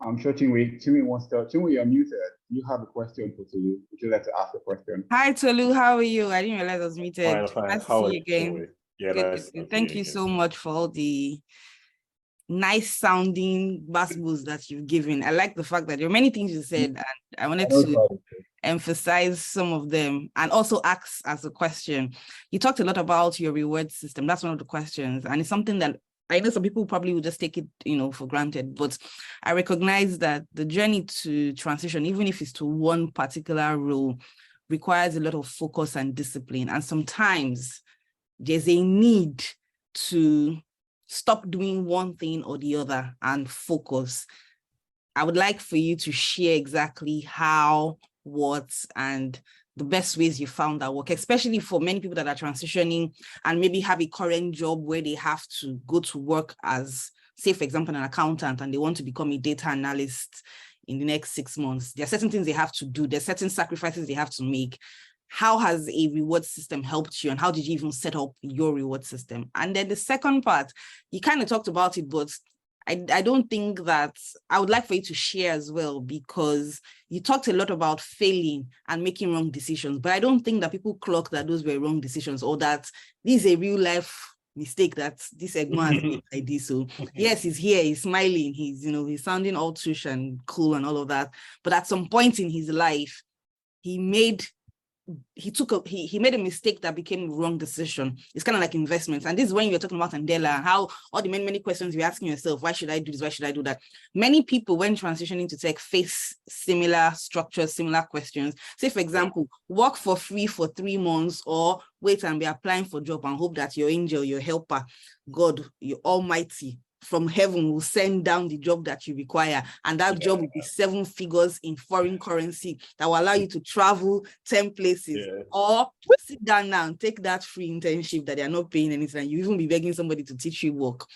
I'm sure Chinwe wants to. Chinwe, you're muted. You have a question for Tolu. Would you like to ask a question? Hi, Tolu. How are you? I didn't realize I was muted. Fine. Nice to How see are you again. Chinwe? Yeah, Good, nice. good. Thank you so much for all the nice sounding basketballs that you've given. I like the fact that there are many things you said, and I wanted to emphasize some of them and also ask as a question. You talked a lot about your reward system. That's one of the questions, and it's something that I know some people probably will just take it, for granted, but I recognize that the journey to transition, even if it's to one particular role, requires a lot of focus and discipline. And sometimes there's a need to stop doing one thing or the other and focus. I would like for you to share exactly how, what, and the best ways you found that work, especially for many people that are transitioning and maybe have a current job where they have to go to work as, say, for example, an accountant, and they want to become a data analyst in the next 6 months. There are certain things they have to do. There's certain sacrifices they have to make. How has a reward system helped you, and how did you even set up your reward system? And then the second part, you kind of talked about it, but I don't think that, I would like for you to share as well, because you talked a lot about failing and making wrong decisions, but I don't think that people clock that those were wrong decisions, or that this is a real life mistake that this Egma has made like this. So yes, he's here, he's smiling, he's sounding all tush and cool and all of that. But at some point in his life, he made a mistake that became a wrong decision. It's kind of like investments. And this is when you're talking about Andela and how all the many questions you're asking yourself, why should I do this? Why should I do that? Many people, when transitioning to tech, face similar structures, similar questions. Say, for example, work for free for 3 months, or wait and be applying for a job and hope that your angel, your helper, God, your almighty, from heaven will send down the job that you require, and that job will be 7 figures in foreign currency that will allow you to travel 10 places, or sit down now and take that free internship that they're not paying anything, and you even be begging somebody to teach you work.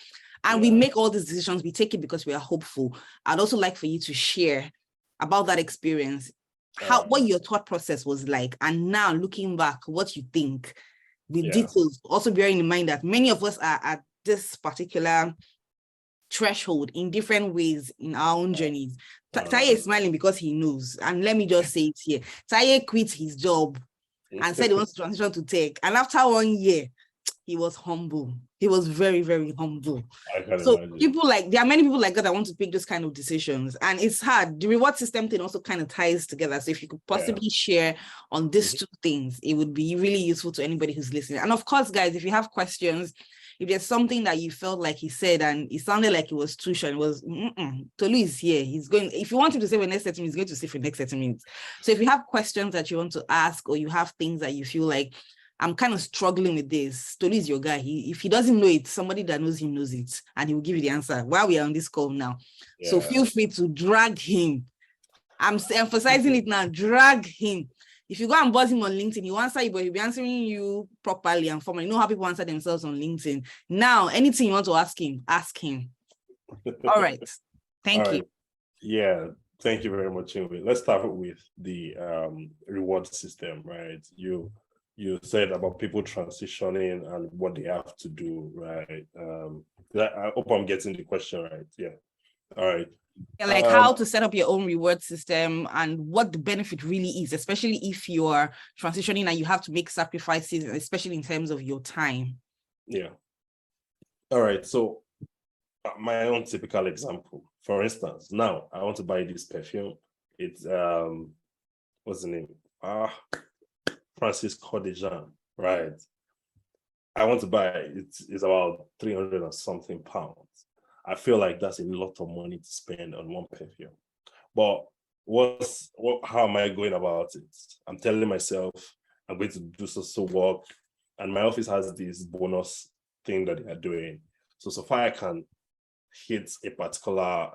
And we make all these decisions, we take it because we are hopeful. I'd also like for you to share about that experience, what your thought process was like, and now looking back, what you think with details, also bearing in mind that many of us are at this particular threshold in different ways in our own journeys. Taiye is smiling because he knows, and let me just say it here. Taiye quit his job and said he wants to transition to tech, and after 1 year, he was humble. He was very, very humble. So there are many people like that want to pick those kind of decisions, and it's hard. The reward system thing also kind of ties together. So if you could possibly share on these two things, it would be really useful to anybody who's listening. And of course, guys, if you have questions, if there's something that you felt like he said and it sounded like it was too short, it was, Tolu is here. He's going, if you want him to say for the next 30 minutes, he's going to say for the next 30 minutes. So if you have questions that you want to ask, or you have things that you feel like, I'm kind of struggling with this, Tolu is your guy. If he doesn't know it, somebody that knows him knows it, and he will give you the answer while we are on this call now. So feel free to drag him. I'm emphasizing it now, drag him. If you go and buzz him on LinkedIn, he'll answer you, but he'll be answering you properly and formally. You know how people answer themselves on LinkedIn. Now, anything you want to ask him, ask him. All right. Thank you. Yeah, thank you very much. Let's start with the reward system, right? You said about people transitioning and what they have to do, right? I hope I'm getting the question right. Yeah. All right. Yeah, like how to set up your own reward system and what the benefit really is, especially if you are transitioning and you have to make sacrifices, especially in terms of your time. Yeah. All right. So my own typical example, for instance, now I want to buy this perfume. It's what's the name? Francis Cordijan, right? I want to buy it. It's about 300 or something pounds. I feel like that's a lot of money to spend on one perfume. But how am I going about it? I'm telling myself I'm going to do so work, and my office has this bonus thing that they are doing. So far I can hit a particular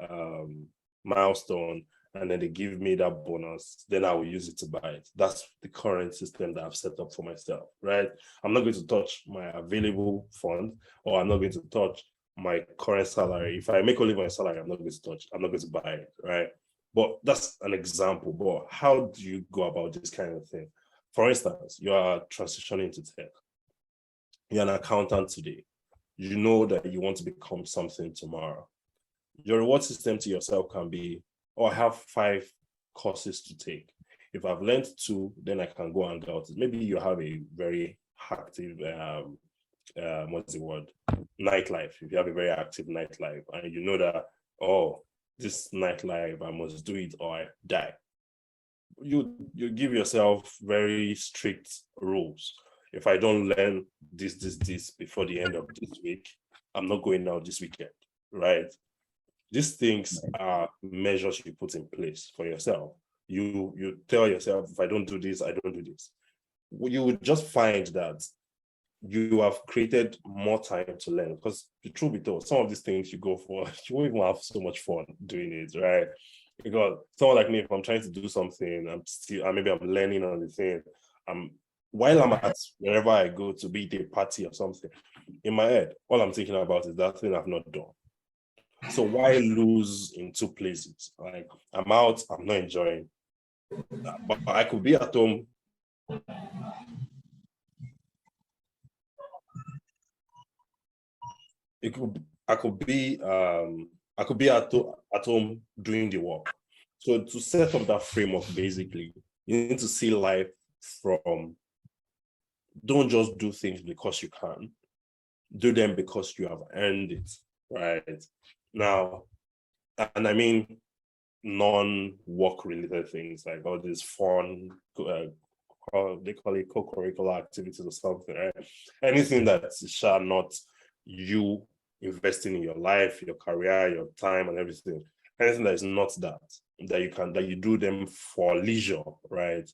milestone, and then they give me that bonus, then I will use it to buy it. That's the current system that I've set up for myself, right? I'm not going to touch my available fund, or I'm not going to touch my current salary. If I make only my salary, I'm not going to buy it, right? But that's an example. But how do you go about this kind of thing? For instance, you are transitioning to tech. You're an accountant today. You know that you want to become something tomorrow. Your reward system to yourself can be, I have 5 courses to take. If I've learned 2, then I can go and go out. Maybe you have a very active, nightlife. If you have a very active nightlife and you know that, this nightlife, I must do it or I die. You give yourself very strict rules. If I don't learn this before the end of this week, I'm not going out this weekend, right? These things are measures you put in place for yourself. You tell yourself, if I don't do this, I don't do this. You would just find that you have created more time to learn, because the truth be told, some of these things you go for, you won't even have so much fun doing it, right? Because someone like me, if I'm trying to do something, maybe I'm learning on the thing, while I'm at wherever I go, to be a party or something, in my head, all I'm thinking about is that thing I've not done. So why lose in 2 places? Like, I'm out, I'm not enjoying. But I could be at home. I could be at home doing the work. So to set up that framework, basically, you need to see life from, don't just do things because you can, do them because you have earned it, right? Now, and I mean non-work related things, like all these fun, they call it co-curricular activities or something, right? Anything that shall not you investing in your life, your career, your time and everything. Anything that is not that you do them for leisure, right?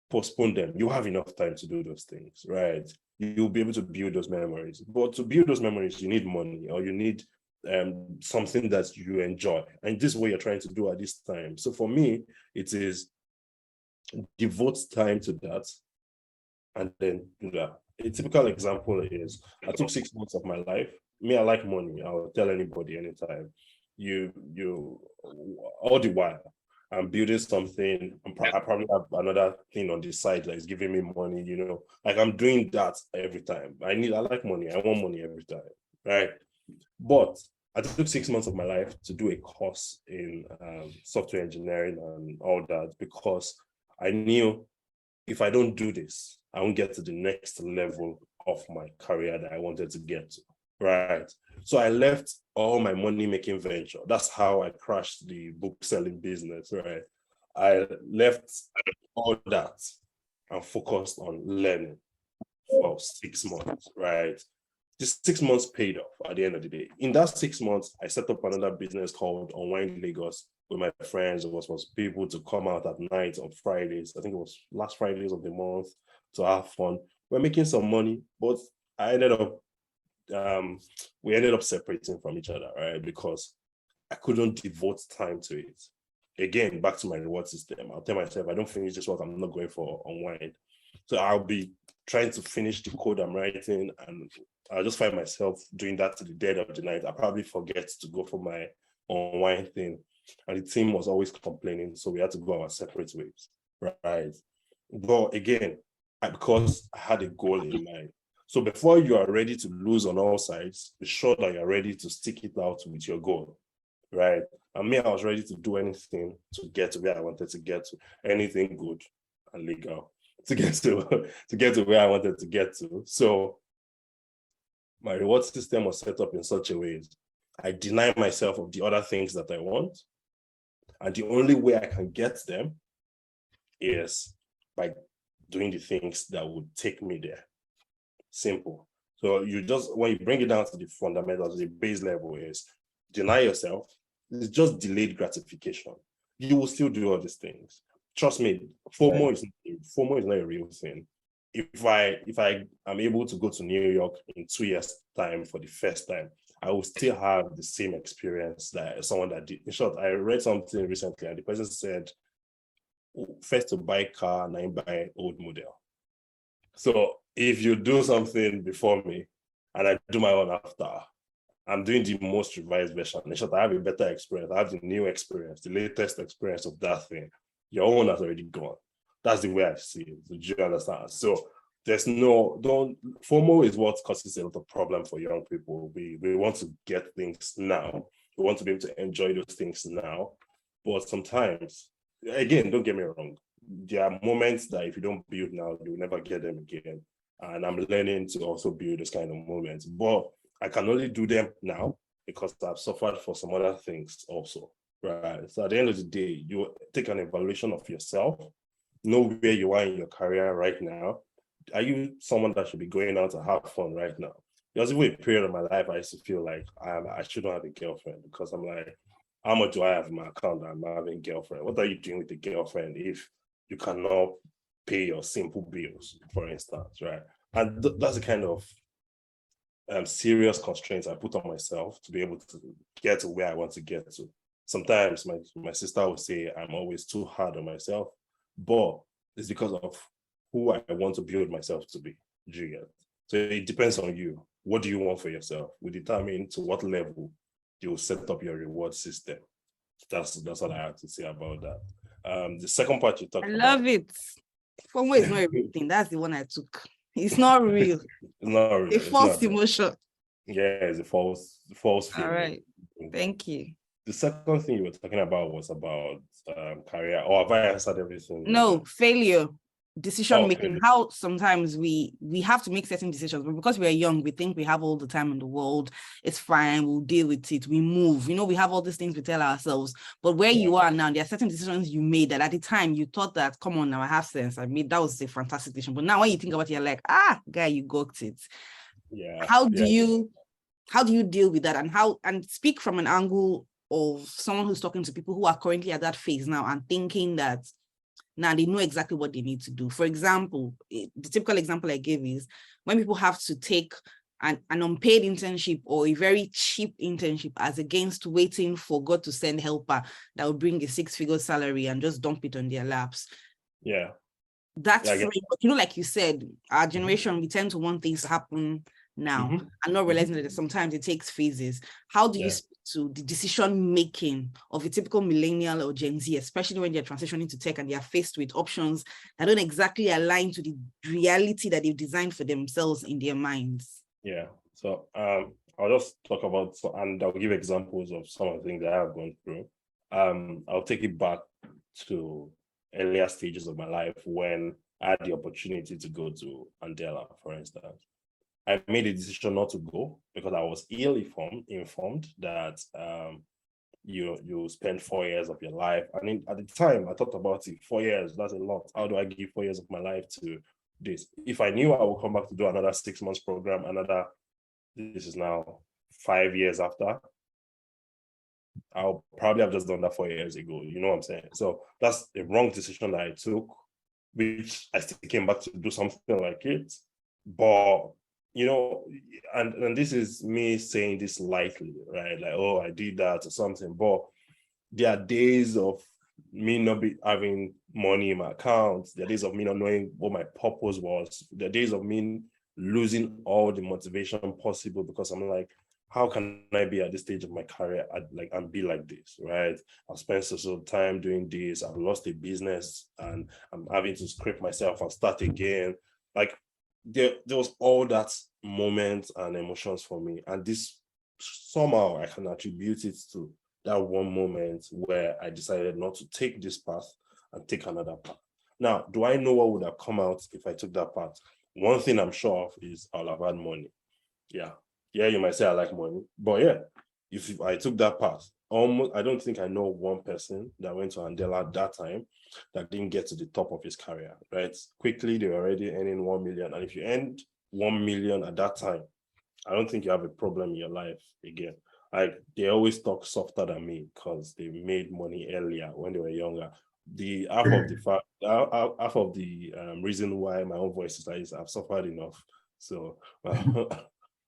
Postpone them. You have enough time to do those things, right? You'll be able to build those memories. But to build those memories, you need money, or you need something that you enjoy. And this is what you're trying to do at this time. So for me, it is devote time to that and then do that. A typical example is, I took 6 months of my life. Me, I like money. I'll tell anybody anytime. You all the while, I'm building something. I probably have another thing on the side that is giving me money, like I'm doing that every time. I like money. I want money every time, right? But I took 6 months of my life to do a course in software engineering and all that, because I knew if I don't do this, I won't get to the next level of my career that I wanted to get to, right? So I left all my money-making venture. That's how I crashed the book-selling business, right? I left all that and focused on learning for 6 months, right? This 6 months paid off at the end of the day. In that 6 months, I set up another business called Unwind Lagos with my friends. It was people to come out at night on Fridays. I think it was last Fridays of the month to have fun. We're making some money, but we ended up separating from each other, right? Because I couldn't devote time to it. again, back to my reward system. I'll tell myself, I don't finish this work, I'm not going for unwind. So I'll be trying to finish the code I'm writing, and I'll just find myself doing that to the dead of the night. I probably forget to go for my unwind thing. And the team was always complaining, so we had to go our separate ways, right? But again, because I had a goal in mind. So before you are ready to lose on all sides, be sure that you're ready to stick it out with your goal, right? And me, I was ready to do anything to get to where I wanted to get to, anything good and legal to get to where I wanted to get to. So my reward system was set up in such a way I deny myself of the other things that I want. And the only way I can get them is by doing the things that would take me there. Simple. So you just, when you bring it down to the fundamentals, the base level is deny yourself. It's just delayed gratification. You will still do all these things. Trust me, FOMO is not a real thing. If I am able to go to New York in 2 years' time for the first time, I will still have the same experience that someone that did. In short, I read something recently and the person said, first to buy car, now you buy old model. So if you do something before me and I do my own after, I'm doing the most revised version. In short, I have a better experience. I have the new experience, the latest experience of that thing. Your own has already gone. That's the way I see it. Do you understand? So there's FOMO is what causes a lot of problem for young people. We want to get things now. We want to be able to enjoy those things now. But sometimes, again, don't get me wrong, there are moments that if you don't build now, you'll never get them again. And I'm learning to also build this kind of moments. But I can only do them now because I've suffered for some other things also, right? So at the end of the day, you take an evaluation of yourself, know where you are in your career right now. Are you someone that should be going out to have fun right now? There was even a period of my life I used to feel like I shouldn't have a girlfriend because I'm like, how much do I have in my account that I'm not having a girlfriend? What are you doing with a girlfriend if you cannot pay your simple bills, for instance, right? And that's the kind of serious constraints I put on myself to be able to get to where I want to get to. Sometimes my sister will say I'm always too hard on myself, but it's because of who I want to build myself to be. Do you get? So it depends on you. What do you want for yourself? We determine to what level you will set up your reward system. That's what I have to say about that. The second part you talked about. I love it. FOMO is not everything. That's the one I took. It's not real. It's not real. A false emotion. Yeah, it's a false feeling. All right. Thank you. The second thing you were talking about was about career. Or have I answered everything? No, failure, decision making. How sometimes we have to make certain decisions, but because we're young, we think we have all the time in the world. It's fine. We'll deal with it. We move. We have all these things we tell ourselves. But where you are now, there are certain decisions you made that at the time you thought that, come on, now I have sense. I made that was a fantastic decision. But now when you think about it, you're like, guy, you got it. Yeah. How do you deal with that, and speak from an angle of someone who's talking to people who are currently at that phase now and thinking that now they know exactly what they need to do? For example, the typical example I gave is when people have to take an unpaid internship or a very cheap internship as against waiting for God to send helper that will bring a 6-figure salary and just dump it on their laps. Yeah. That's like you said, our generation, we tend to want things to happen now and not realizing that sometimes it takes phases. How do you speak to the decision making of a typical millennial or Gen Z, especially when they're transitioning to tech and they're faced with options that don't exactly align to the reality that they've designed for themselves in their minds? Yeah. So I'll just talk about, and I'll give examples of some of the things that I have gone through. I'll take it back to earlier stages of my life when I had the opportunity to go to Andela, for instance. I made a decision not to go because I was ill-informed that you spend 4 years of your life. I mean, at the time, I thought about it, 4 years, that's a lot. How do I give 4 years of my life to this? If I knew I would come back to do another 6 months program, this is now 5 years after, I'll probably have just done that 4 years ago. You know what I'm saying? So that's a wrong decision that I took, which I still came back to do something like it. But and this is me saying this lightly, right? Like, I did that or something. But there are days of me not be having money in my account, the days of me not knowing what my purpose was, the days of me losing all the motivation possible because I'm like, how can I be at this stage of my career and be like this, right? I've spent so time doing this, I've lost a business and I'm having to scrape myself and start again. Like there was all that moment and emotions for me. And this somehow I can attribute it to that one moment where I decided not to take this path and take another path. Now, do I know what would have come out if I took that path? One thing I'm sure of is I'll have had money. Yeah, you might say I like money, but yeah, if I took that path, almost, I don't think I know one person that went to Andela at that time that didn't get to the top of his career, right? Quickly, they were already earning 1 million. And if you earned 1 million at that time, I don't think you have a problem in your life again. Like they always talk softer than me because they made money earlier when they were younger. The half of the reason why my own voice is like this, I've suffered enough. So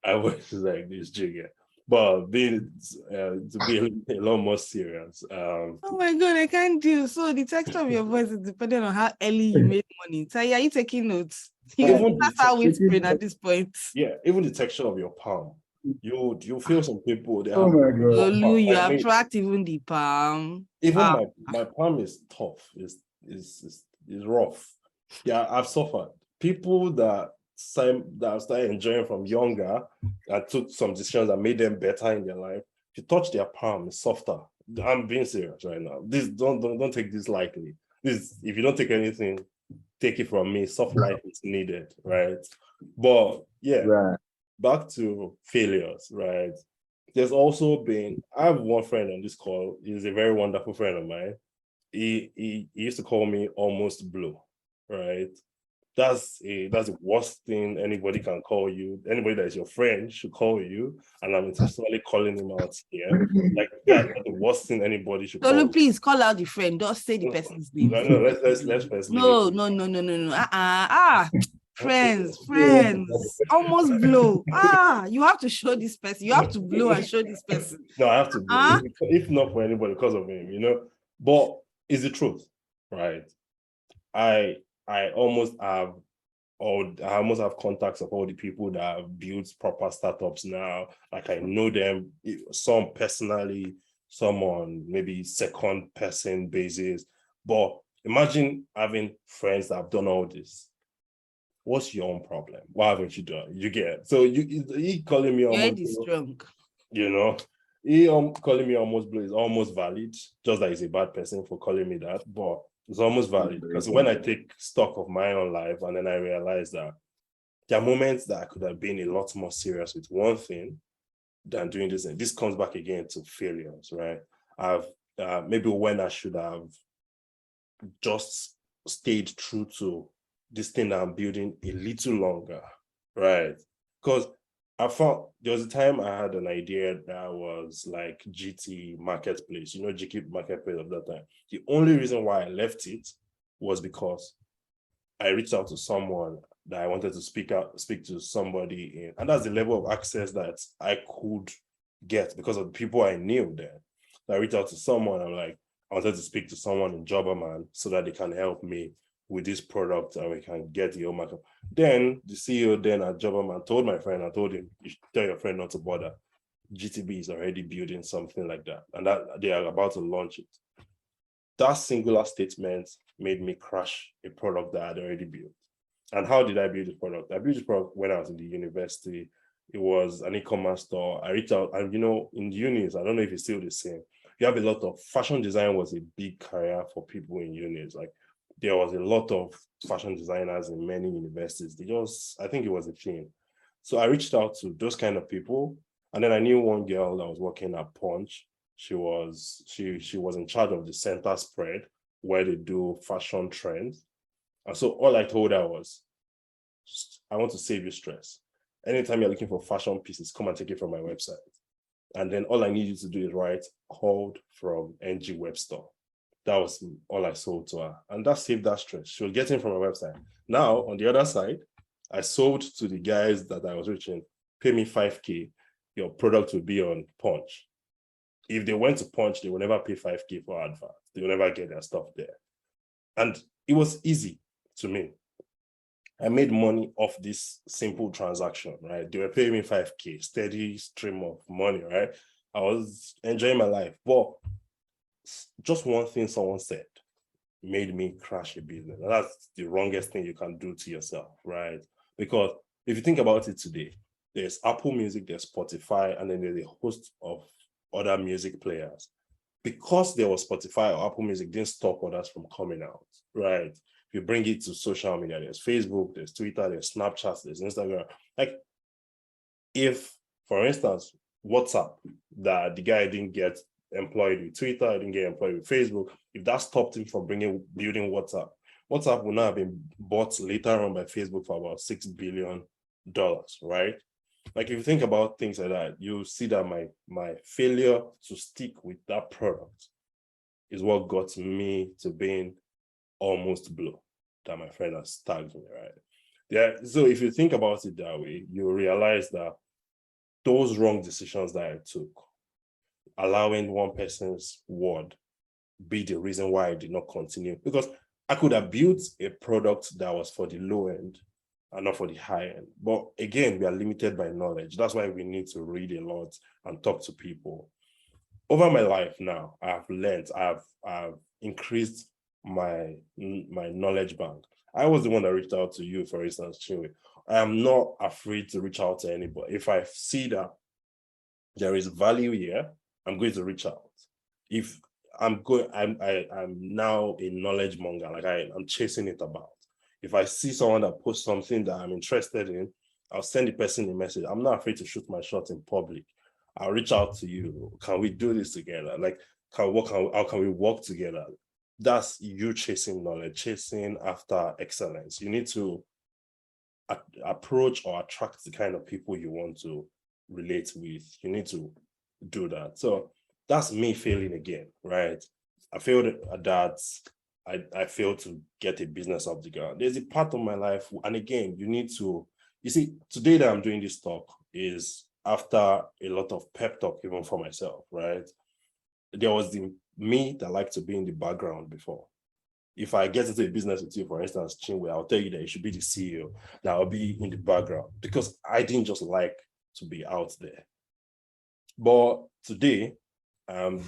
I was like this jigger. But being to be a lot more serious. Oh my God, I can't do. So the texture of your voice is dependent on how early you made money. Taiye, are you taking notes? That's how whispering at this point. Yeah, even the texture of your palm. You feel some people they have. Oh my God. Tolu, you have tracked even the palm. Even my palm is tough. Is rough. Yeah, I've suffered. People that I started enjoying from younger, I took some decisions that made them better in their life. If you touch their palm, it's softer. I'm being serious right now. This don't take this lightly. This, if you don't take anything, take it from me. Soft life is needed, right? But yeah, Right. back to failures, right? There's also been, I have one friend on this call. He's a very wonderful friend of mine. He used to call me almost blue, right? That's the worst thing anybody can call you. Anybody that is your friend should call you, and I'm intentionally calling him out here. Like that's the worst thing anybody should call. Tolu, please call out the friend. Don't say the person's name. No, let's first. No. Friends, almost blow. You have to show this person. You have to blow and show this person. No, I have to blow. If not for anybody, because of him, But it's the truth, right? I almost have contacts of all the people that have built proper startups now. Like I know them, some personally, some on maybe second person basis. But imagine having friends that have done all this. What's your own problem? Why haven't you done? You get so he calling me almost drunk. He calling me almost blue is almost valid. Just that he's a bad person for calling me that, but it's almost valid because when I take stock of my own life and then I realize that there are moments that I could have been a lot more serious with one thing than doing this. And this comes back again to failures, right? I've maybe when I should have just stayed true to this thing that I'm building a little longer, right? Because I found there was a time I had an idea that was like GT Marketplace, GT Marketplace of that time. The only reason why I left it was because I reached out to someone that I wanted to speak to somebody and that's the level of access that I could get because of the people I knew there. So I reached out to someone, I wanted to speak to someone in Jobberman so that they can help me with this product and we can get the whole market. Then the CEO then at Jobberman told my friend, I told him, you should tell your friend not to bother. GTB is already building something like that and that they are about to launch it. That singular statement made me crash a product that I had already built. And how did I build the product? I built the product when I was in the university. It was an e-commerce store. I reached out and in the unis, I don't know if it's still the same. You have a lot of fashion design was a big career for people in unis. Like there was a lot of fashion designers in many universities. I think it was a thing. So I reached out to those kind of people. And then I knew one girl that was working at Punch. She was in charge of the center spread where they do fashion trends. And so all I told her was, I want to save you stress. Anytime you're looking for fashion pieces, come and take it from my website. And then all I need you to do is write called from NG Web Store. That was all I sold to her. And that saved that stress. She was getting from my website. Now, on the other side, I sold to the guys that I was reaching, pay me 5K, your product will be on Punch. if they went to Punch, they will never pay 5K for advert. They will never get their stuff there. And it was easy to me. I made money off this simple transaction, right? They were paying me 5K, steady stream of money, right? I was enjoying my life. But just one thing someone said made me crash a business. And that's the wrongest thing you can do to yourself, right? Because if you think about it today, there's Apple Music, there's Spotify, and then there's a host of other music players. Because there was Spotify or Apple Music, didn't stop others from coming out, right? If you bring it to social media, there's Facebook, there's Twitter, there's Snapchat, there's Instagram. Like, if, for instance, WhatsApp, that the guy didn't get employed with Twitter, didn't get employed with Facebook, if that stopped him from building WhatsApp, WhatsApp would now have been bought later on by Facebook for about $6 billion, right? Like, if you think about things like that, you see that my failure to stick with that product is what got me to being almost below that my friend has tagged me, right? Yeah. So if you think about it that way, you realize that those wrong decisions that I took, allowing one person's word be the reason why I did not continue, because I could have built a product that was for the low end and not for the high end. But again, we are limited by knowledge. That's why we need to read a lot and talk to people. Over my life now, I've learned, I've increased my knowledge bank. I was the one that reached out to you, for instance, Chinwe. I am not afraid to reach out to anybody. If I see that there is value here, I'm going to reach out. If I'm now a knowledge monger, like I'm chasing it about. If I see someone that posts something that I'm interested in, I'll send the person a message. I'm not afraid to shoot my shot in public. I'll reach out to you. Can we do this together? Like, how can we work together? That's you chasing knowledge, chasing after excellence. You need to approach or attract the kind of people you want to relate with. You need to do that. So that's me failing again, right? I failed at that. I failed to get a business off the ground. There's a part of my life, and again, you see, today that I'm doing this talk is after a lot of pep talk, even for myself, right? There was the me that liked to be in the background before. If I get into a business with you, for instance, Chinwe, I'll tell you that you should be the CEO, that I'll be in the background, because I didn't just like to be out there. But today, I'm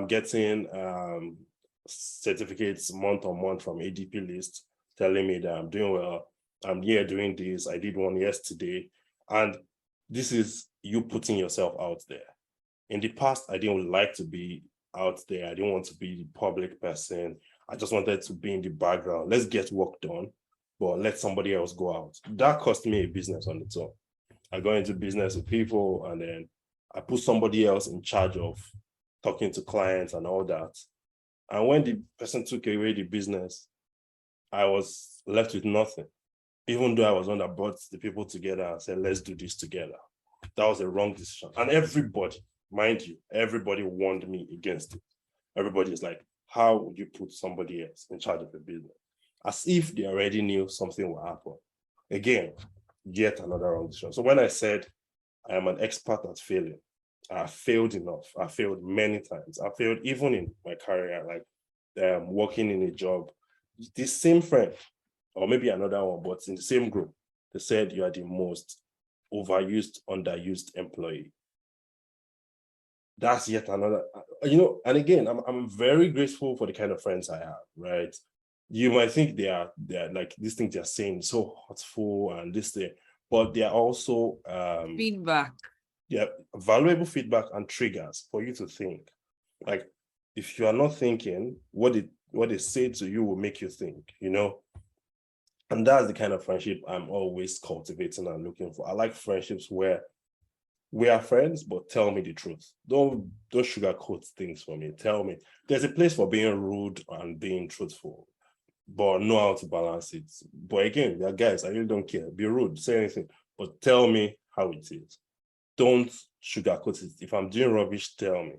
getting certificates month on month from ADP list telling me that I'm doing well. I'm here doing this. I did one yesterday. And this is you putting yourself out there. In the past, I didn't like to be out there. I didn't want to be the public person. I just wanted to be in the background. Let's get work done, but let somebody else go out. That cost me a business on its own. I got into business with people, and then I put somebody else in charge of talking to clients and all that. And when the person took away the business, I was left with nothing, even though I was one that brought the people together and said, let's do this together. That was a wrong decision. And everybody, mind you, everybody warned me against it. Everybody is like, how would you put somebody else in charge of a business? As if they already knew something would happen. Again, yet another wrong decision. So when I said I am an expert at failing, I failed enough. I failed many times. I failed even in my career, like working in a job. This same friend, or maybe another one, but in the same group, they said you are the most overused, underused employee. That's yet another, and again, I'm very grateful for the kind of friends I have, right? You might think they are like these things they're saying so hurtful and this thing, but they are also feedback. Yeah, valuable feedback and triggers for you to think. Like, if you are not thinking, what they say to you will make you think, And that's the kind of friendship I'm always cultivating and looking for. I like friendships where we are friends, but tell me the truth. Don't sugarcoat things for me. Tell me. There's a place for being rude and being truthful, but know how to balance it. But again, yeah, guys, I really don't care. Be rude, say anything, but tell me how it is. Don't sugarcoat it. If I'm doing rubbish, tell me.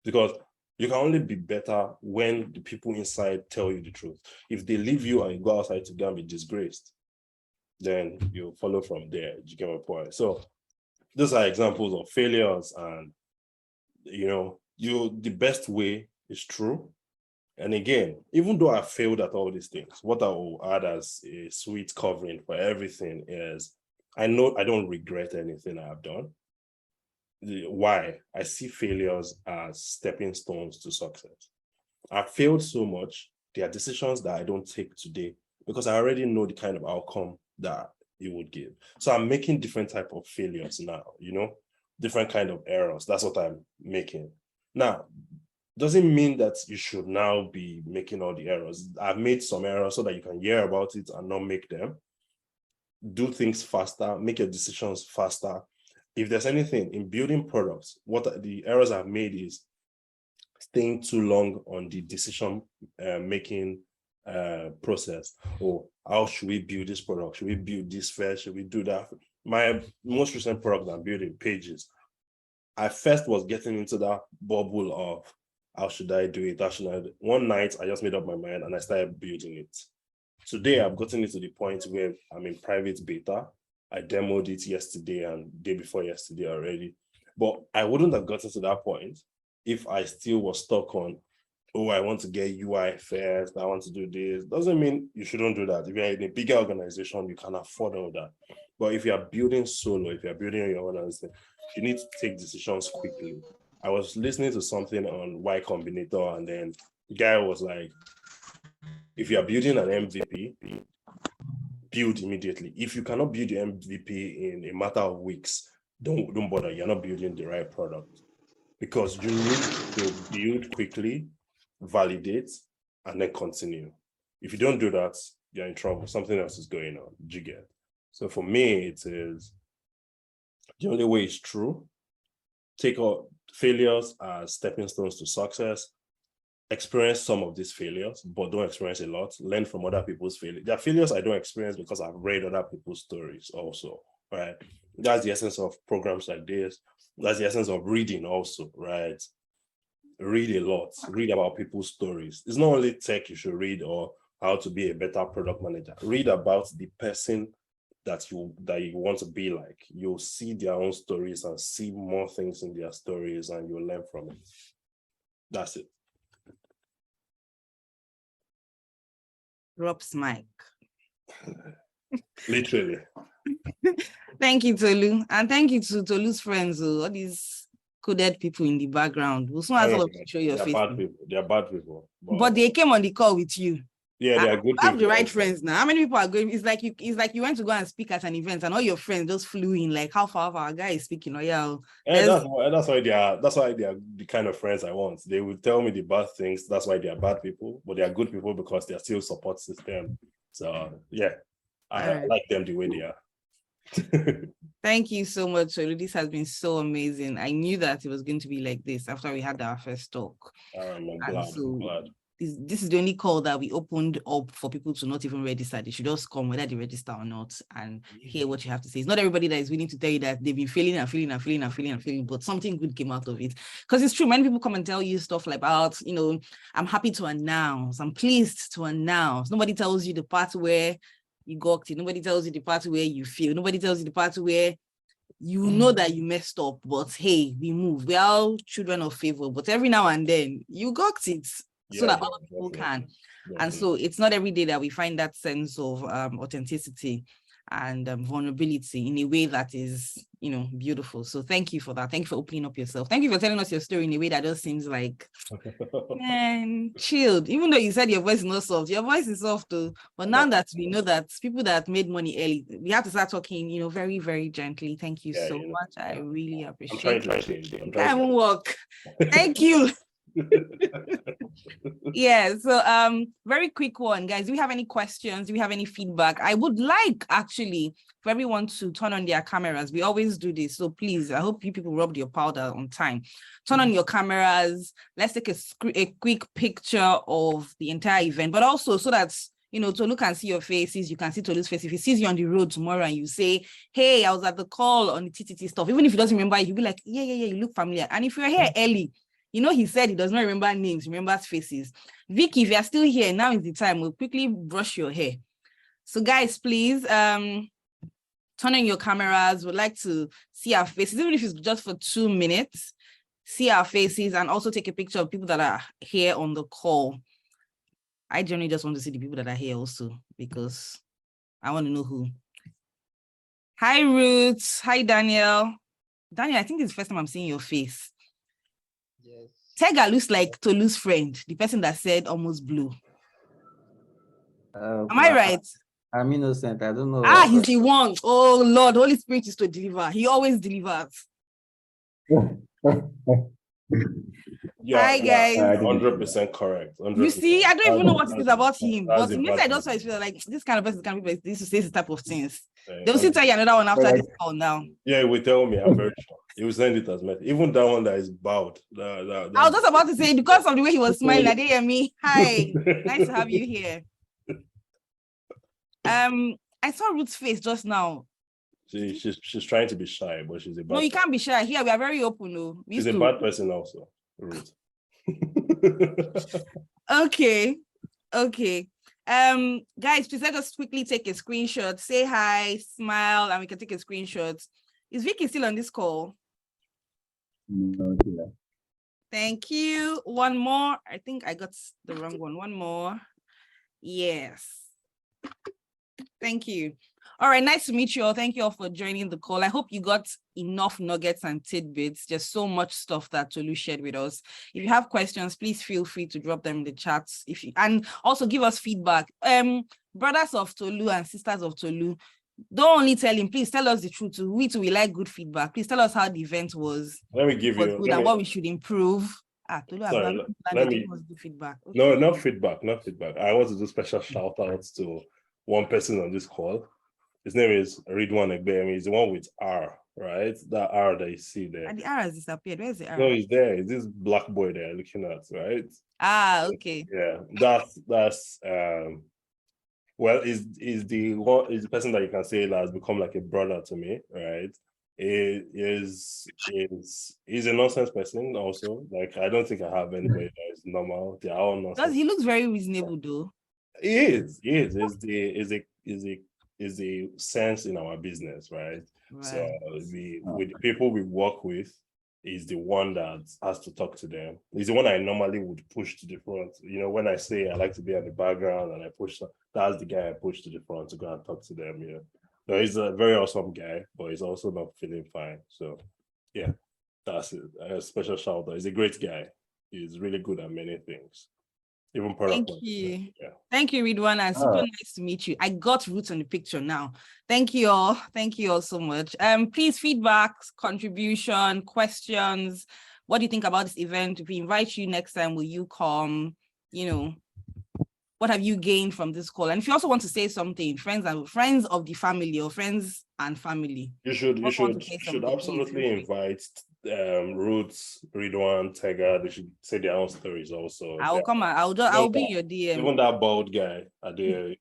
Because you can only be better when the people inside tell you the truth. If they leave you and you go outside to go and be disgraced, then you follow from there. You get my point. So those are examples of failures and the best way is true. And again, even though I failed at all these things, what I will add as a sweet covering for everything is I know I don't regret anything I have done. Why? I see failures as stepping stones to success. I failed so much. There are decisions that I don't take today because I already know the kind of outcome that it would give. So I'm making different type of failures now, different kind of errors. That's what I'm making. Now, doesn't mean that you should now be making all the errors. I've made some errors so that you can hear about it and not make them. Do things faster, make your decisions faster. If there's anything in building products, what the errors I've made is staying too long on the decision making process. Or how should we build this product? Should we build this first? Should we do that? My most recent product I'm building, Pages. I first was getting into that bubble of how should I do it? How should I do it? One night, I just made up my mind and I started building it. Today, I've gotten it to the point where I'm in private beta. I demoed it yesterday and day before yesterday already. But I wouldn't have gotten to that point if I still was stuck on, oh, I want to get UI first, I want to do this. Doesn't mean you shouldn't do that. If you're in a bigger organization, you can afford all that. But if you're building solo, if you're building your own organization, you need to take decisions quickly. I was listening to something on Y Combinator, and then the guy was like, if you're building an MVP, build immediately. If you cannot build the MVP in a matter of weeks, don't bother. You're not building the right product. Because you need to build quickly, validate, and then continue. If you don't do that, you're in trouble. Something else is going on. Did you get? So for me, it is the only way is true. Take all failures as stepping stones to success. Experience some of these failures, but don't experience a lot. Learn from other people's failures. There are failures I don't experience because I've read other people's stories also, right? That's the essence of programs like this. That's the essence of reading also, right? Read a lot. Read about people's stories. It's not only tech you should read or how to be a better product manager. Read about the person that you want to be like. You'll see their own stories and see more things in their stories and you'll learn from it. That's it. Drops mic. Literally. Thank you, Tolu. And thank you to Tolu's friends, all these coded people in the background. We'll soon as all of you show your face. They are bad people. But they came on the call with you. Yeah, they are good people. Have the right friends now. How many people are going? It's like you went to go and speak at an event and all your friends just flew in, like how far our guy is speaking. Oh yeah. That's why they are the kind of friends I want. They will tell me the bad things. That's why they are bad people, but they are good people because they are still support system. So yeah, I like them the way they are. Thank you so much, Tolu. This has been so amazing. I knew that it was going to be like this after we had our first talk. I'm glad. This is the only call that we opened up for people to not even register. They should just come whether they register or not and hear what you have to say. It's not everybody that is willing to tell you that they've been failing, but something good came out of it. Because it's true, many people come and tell you stuff like about, I'm happy to announce, I'm pleased to announce. Nobody tells you the part where you gawked it. Nobody tells you the part where you feel. Nobody tells you the part where you know that you messed up, but hey, we move. We're all children of favor, but every now and then you gawked it. So that other people can. And so it's not every day that we find that sense of authenticity and vulnerability in a way that is, beautiful. So thank you for that. Thank you for opening up yourself. Thank you for telling us your story in a way that just seems like, man, chilled. Even though you said your voice is not soft, your voice is soft too. But now that we know that people that made money early, we have to start talking, very, very gently. Thank you so much. I really appreciate it. I won't walk. Thank you. Yeah, so very quick one, guys. Do we have any questions? Do we have any feedback? I would like actually for everyone to turn on their cameras. We always do this, so please, I hope you people rubbed your powder on time. Turn on your cameras. Let's take a quick picture of the entire event, but also so that Tolu can see your faces. You can see Tolu's face. If he sees you on the road tomorrow and you say, hey, I was at the call on the TTT stuff, even if he doesn't remember, he'll be like, yeah, you look familiar. And if you're here early, he said he does not remember names, he remembers faces. Vicky, if you're still here, now is the time. We'll quickly brush your hair. So guys, please turn on your cameras. We'd like to see our faces, even if it's just for 2 minutes. see our faces, and also take a picture of people that are here on the call. I generally just want to see the people that are here also, because I want to know who. Hi, Ruth. Hi, Daniel. Daniel, I think it's the first time I'm seeing your face. Yes. Tega looks like Tolu's friend, the person that said almost blue. Am I right? I'm innocent. I don't know. Ah, he's the one. Oh, Lord, Holy Spirit is to deliver. He always delivers. Yeah, Hi, guys. 100% correct. 100%. You see, I don't even know what it is about him, but that's maybe I just feel like this kind of person can be used to say this type of things. They'll still tell you another one after this call now. Yeah, will tell me. I'm very sure. He will send it as message. Even that one that is bowed. I was just about to say, because of the way he was smiling, I didn't hear me. Hi, nice to have you here. I saw Ruth's face just now. She's trying to be shy, but she's a bad. No, you can't be shy. Here we are very open. No, she's a bad person also, Ruth. Okay. Guys, please let us quickly take a screenshot. Say hi, smile, and we can take a screenshot. Is Vicky still on this call? No. Thank you. One more. I think I got the wrong one. One more. Yes. Thank you. All right, nice to meet you all. Thank you all for joining the call. I hope you got enough nuggets and tidbits. Just so much stuff that Tolu shared with us. If you have questions, please feel free to drop them in the chats. And also give us feedback. Brothers of Tolu and sisters of Tolu, don't only tell him, please tell us the truth. We like good feedback. Please tell us how the event was. Let me give you good and what we should improve. Tolu, sorry, let me give feedback. Okay. No, not feedback. I want to do special shout outs to one person on this call. His name is Ridwan Egbemi. He's the one with R, right? That R that you see there. And the R has disappeared. Where's the R? No, he's there. It's this black boy there looking at, right? Okay. Yeah, that's well, is the person that you can say that has become like a brother to me, right? He's a nonsense person also. Like, I don't think I have anybody that is normal. They are all nonsense. He looks very reasonable though. He is. Is the sense in our business, right? So with the people we work with, is the one that has to talk to them. He's the one I normally would push to the front. You know, when I say I like to be in the background and I push, that's the guy I push to the front to go and talk to them. You know, so he's a very awesome guy, but he's also not feeling fine. So yeah, that's it. A special shout out. He's a great guy. He's really good at many things. Even product. Thank you. Yeah. Thank you, Ridwan. And super nice to meet you. I got Roots on the picture now. Thank you all. Thank you all so much. Please, feedback, contribution, questions. What do you think about this event? If we invite you next time, will you come? You know, what have you gained from this call? And if you also want to say something, friends of the family or friends and family. You should absolutely invite Roots, Ridwan, Tega. They should say their own stories also. I'll come. I'll be in your DM. Even that bald guy, you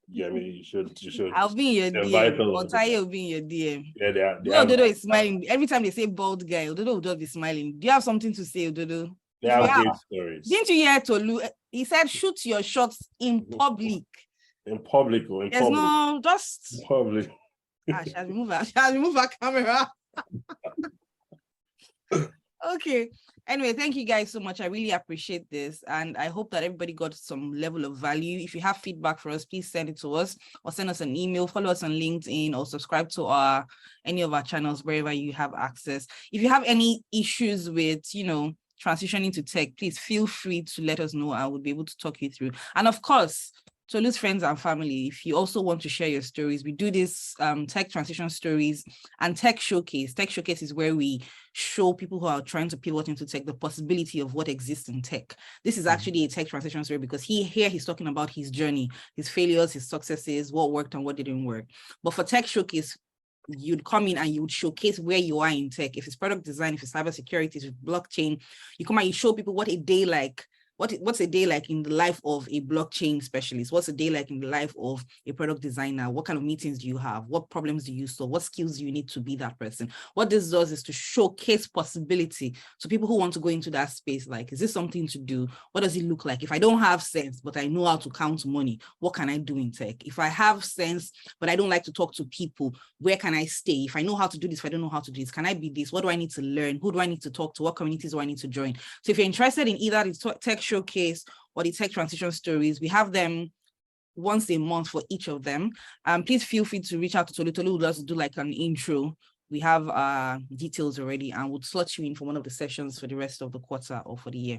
should. I'll be in your DM. Or Taiye will be in your DM. Yeah, Ododo is smiling. Every time they say bald guy, Ododo will just be smiling. Do you have something to say, Ododo? They have great stories. Didn't you hear Tolu? He said, shoot your shots in public. In public. No, just... In public. She has removed her camera. Okay. Anyway, thank you guys so much. I really appreciate this. And I hope that everybody got some level of value. If you have feedback for us, please send it to us or send us an email, follow us on LinkedIn or subscribe to any of our channels wherever you have access. If you have any issues with, transitioning to tech, please feel free to let us know. I would be able to talk you through. And of course, Tolu's friends and family, if you also want to share your stories, we do this tech transition stories and tech showcase. Tech showcase is where we show people who are trying to pivot into tech the possibility of what exists in tech. This is actually a tech transition story because he's talking about his journey, his failures, his successes, what worked and what didn't work. But for tech showcase, you'd come in and you would showcase where you are in tech. If it's product design, if it's cybersecurity, if it's blockchain, you come and you show people what a day like what's a day like in the life of a blockchain specialist? What's a day like in the life of a product designer? What kind of meetings do you have? What problems do you solve? What skills do you need to be that person? What this does is to showcase possibility to people who want to go into that space. Like, is this something to do? What does it look like? If I don't have sense, but I know how to count money, what can I do in tech? If I have sense, but I don't like to talk to people, where can I stay? If I know how to do this, if I don't know how to do this, can I be this? What do I need to learn? Who do I need to talk to? What communities do I need to join? So if you're interested in either the tech showcase or the tech transition stories, we have them once a month for each of them. Please feel free to reach out to Tolu. Tolu will just do like an intro. We have details already, and we'll slot you in for one of the sessions for the rest of the quarter or for the year.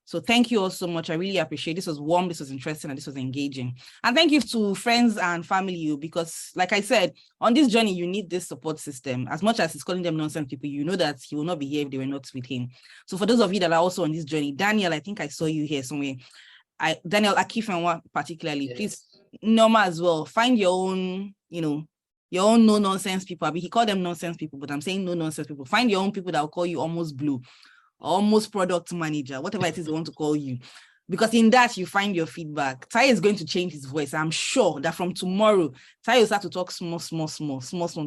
So thank you all so much. I really appreciate it. This was warm, this was interesting, and this was engaging. And thank you to friends and family, because like I said, on this journey, you need this support system. As much as he's calling them nonsense people, you know that he will not be here if they were not with him. So for those of you that are also on this journey, Daniel, I think I saw you here somewhere. Daniel Akifenwa particularly, yes. Please, Norma as well, find your own, your own no-nonsense people. I mean, he called them nonsense people, but I'm saying no-nonsense people. Find your own people that will call you almost blue, almost product manager, whatever it is they want to call you. Because in that, you find your feedback. Taiye is going to change his voice. I'm sure that from tomorrow, Taiye will start to talk small,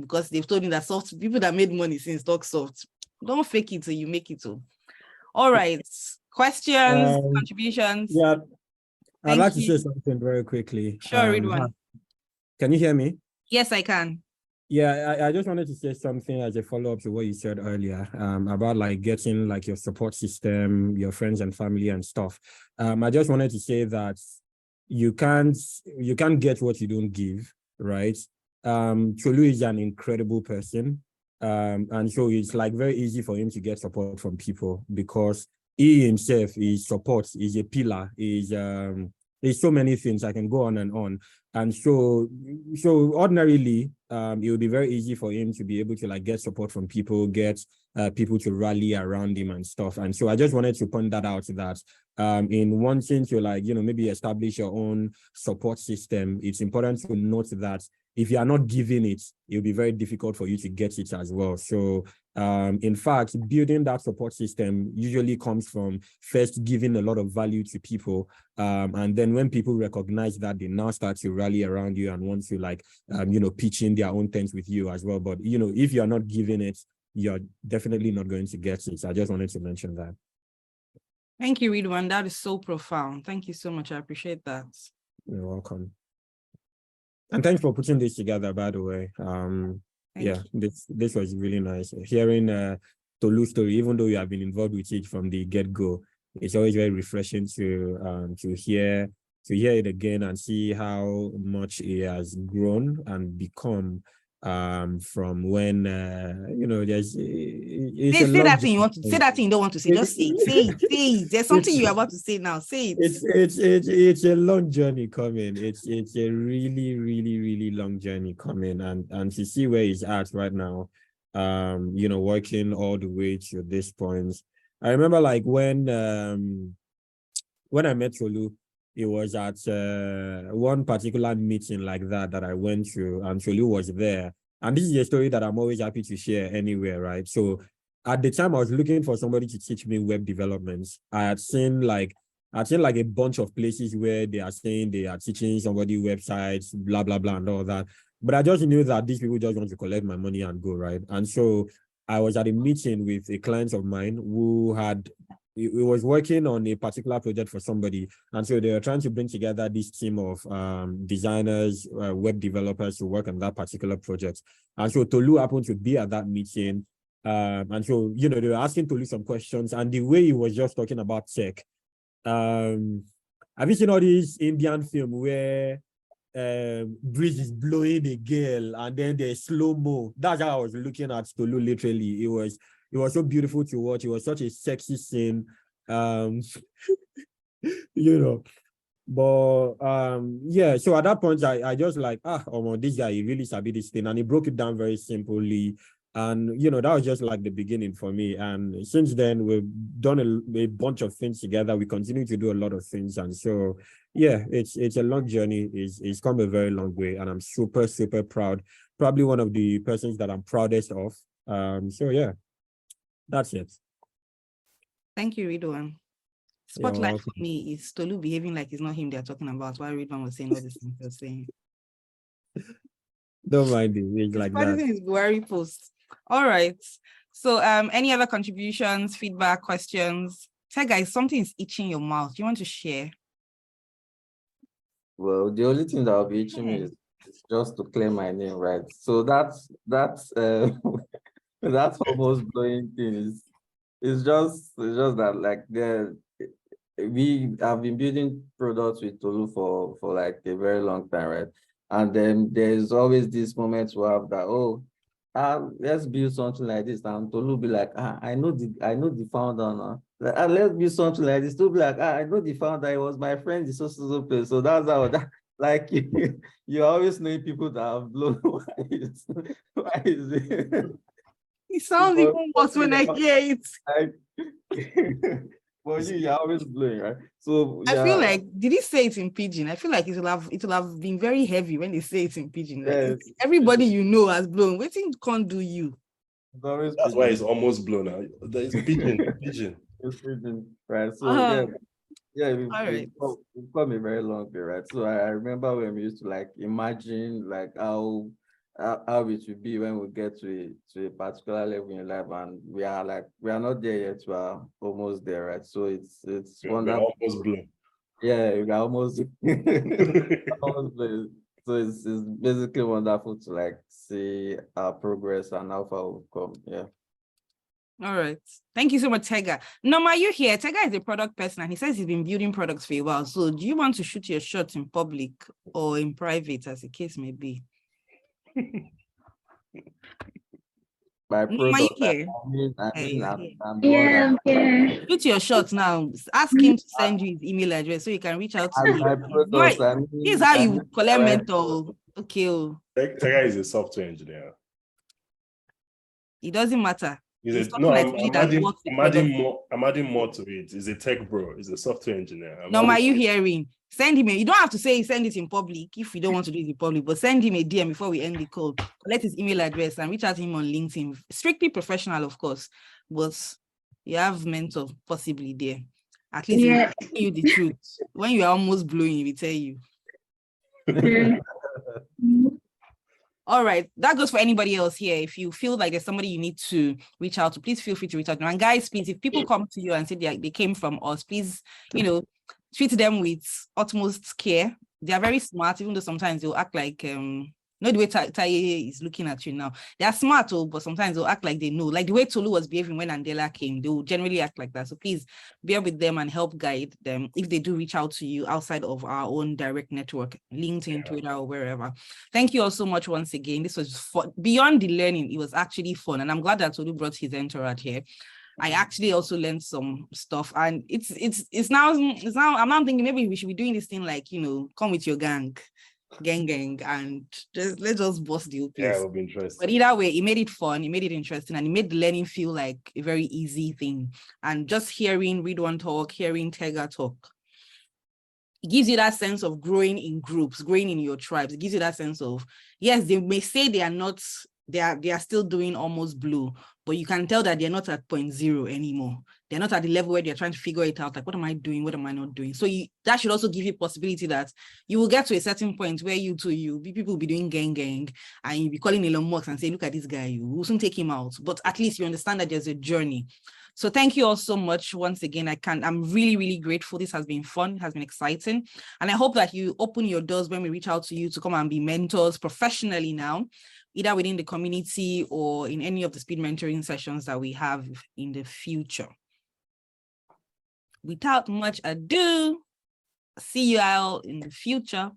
because they've told me that soft people that made money since talk soft. Don't fake it till you make it. All right. Questions, contributions? Yeah, I'd like to say something very quickly. Sure, read one. Can you hear me? Yes, I can. Yeah, I just wanted to say something as a follow-up to what you said earlier about like getting like your support system, your friends and family and stuff. I just wanted to say that you can't get what you don't give, right? Tolu is an incredible person. And so it's like very easy for him to get support from people because he himself is support, is a pillar, is there's so many things. I can go on. And so ordinarily, it would be very easy for him to be able to like get support from people, get people to rally around him and stuff. And so I just wanted to point that out that in wanting to like, maybe establish your own support system, it's important to note that if you are not giving it, it'll be very difficult for you to get it as well. So in fact, building that support system usually comes from first giving a lot of value to people. And then when people recognize that, they now start to rally around you and want to like, pitch in their own things with you as well. But, if you're not giving it, you're definitely not going to get it. So I just wanted to mention that. Thank you, Ridwan. That is so profound. Thank you so much. I appreciate that. You're welcome. And thanks for putting this together, by the way. This was really nice. Hearing Tolu's story, even though you have been involved with it from the get-go, it's always very refreshing to hear it again and see how much it has grown and become from when there's say that thing you want to say, that thing you don't want to say, just say it. There's something you're about to say now. Say it. It's a long journey coming. It's a really, really, really long journey coming, and to see where he's at right now, working all the way to this point. I remember like when I met Tolu, it was at one particular meeting like that I went to, and Tolu was there. And this is a story that I'm always happy to share anywhere, right? So at the time I was looking for somebody to teach me web development. I had seen like a bunch of places where they are saying they are teaching somebody websites, blah, blah, blah, and all that. But I just knew that these people just want to collect my money and go, right? And so I was at a meeting with a client of mine who was working on a particular project for somebody. And so they were trying to bring together this team of designers, web developers to work on that particular project. And so Tolu happened to be at that meeting. And so, they were asking Tolu some questions. And the way he was just talking about tech, have you seen all these Indian film where breeze is blowing a gale and then there's slow-mo? That's how I was looking at Tolu literally. It was so beautiful to watch. It was such a sexy scene, But so at that point, I just like, this guy, he really sabi this thing. And he broke it down very simply. And, that was just like the beginning for me. And since then, we've done a bunch of things together. We continue to do a lot of things. And so, it's a long journey. It's come a very long way. And I'm super, super proud. Probably one of the persons that I'm proudest of. That's it. Thank you, Ridwan. Spotlight for me is Tolu behaving like it's not him they're talking about while Ridwan was saying all these things they're saying. Don't mind it like that. His Buhari post. All right. So any other contributions, feedback, questions? Say guys, something is itching your mouth. Do you want to share? Well, the only thing that will be itching me is just to clear my name, right? So that's that almost blowing thing is just that like we have been building products with Tolu for like a very long time, right? And then there's always this moment we have that, let's build something like this. And Tolu be like, I know the founder now. Like, let's build something like this. Tolu be like, I know the founder. It was my friend, the so place. So that's how that like you always know people that have blown. Why is it? It sounds even worse when I hear it. Well, you're always blowing, right? So I feel like, did he say it in pidgin? I feel like it will have been very heavy when they say it in pidgin. Like yes, everybody you know has blown. Waiting can't do you. That's why it's almost blown out. It's pigeon. It's pidgin, right? So we've right. come a very long way, right? So I remember when we used to like imagine like how it would be when we get to a particular level in life, and we are not there yet. We are almost there, right? So it's wonderful. Almost blown. Yeah, we are almost almost blown. So it's basically wonderful to like see our progress and how far we've come. Yeah. All right. Thank you so much, Tega. Norma, you here? Tega is a product person and he says he's been building products for a while. So do you want to shoot your shot in public or in private, as the case may be? By product, I'm here. Shoot your shot now. Ask him to send you his email address so you can reach out to him. This is how you collect mentor. Okay. Tega is a software engineer. It doesn't matter. I'm adding more to it. He's a tech bro. He's a software engineer. Are you hearing? Send him you don't have to say send it in public if you don't want to do it in public, but send him a DM before we end the call. Collect his email address and reach out to him on LinkedIn. Strictly professional, of course, but you have mentor possibly there. At least he will tell you the truth. When you are almost blowing, he will tell you. All right, that goes for anybody else here. If you feel like there's somebody you need to reach out to, please feel free to reach out. And guys, please, if people come to you and say they came from us, please, treat them with utmost care. They are very smart, even though sometimes they'll act like, not the way Taiye is looking at you now. They are smart, but sometimes they'll act like they know. Like the way Tolu was behaving when Andela came, they'll generally act like that. So please bear with them and help guide them if they do reach out to you outside of our own direct network, LinkedIn, Twitter, or wherever. Thank you all so much once again. This was fun. Beyond the learning, it was actually fun. And I'm glad that Tolu brought his entourage here. I actually also learned some stuff, and it's now I'm now thinking maybe we should be doing this thing like, come with your gang, and let's just bust the whole place. Yeah, it'll be interesting. But either way, it made it fun, it made it interesting, and it made the learning feel like a very easy thing. And just hearing Ridwan talk, hearing Tega talk, it gives you that sense of growing in groups, growing in your tribes. It gives you that sense of, yes, they may say they are not, they are still doing almost blue, but you can tell that they're not at 0.0 anymore. They're not at the level where they're trying to figure it out. Like, what am I doing? What am I not doing? So that should also give you a possibility that you will get to a certain point where people will be doing gang, and you'll be calling Elon Musk and say, look at this guy, you will soon take him out. But at least you understand that there's a journey. So thank you all so much. Once again, I'm really, really grateful. This has been fun. It has been exciting. And I hope that you open your doors when we reach out to you to come and be mentors professionally now, either within the community or in any of the speed mentoring sessions that we have in the future. Without much ado, see you all in the future.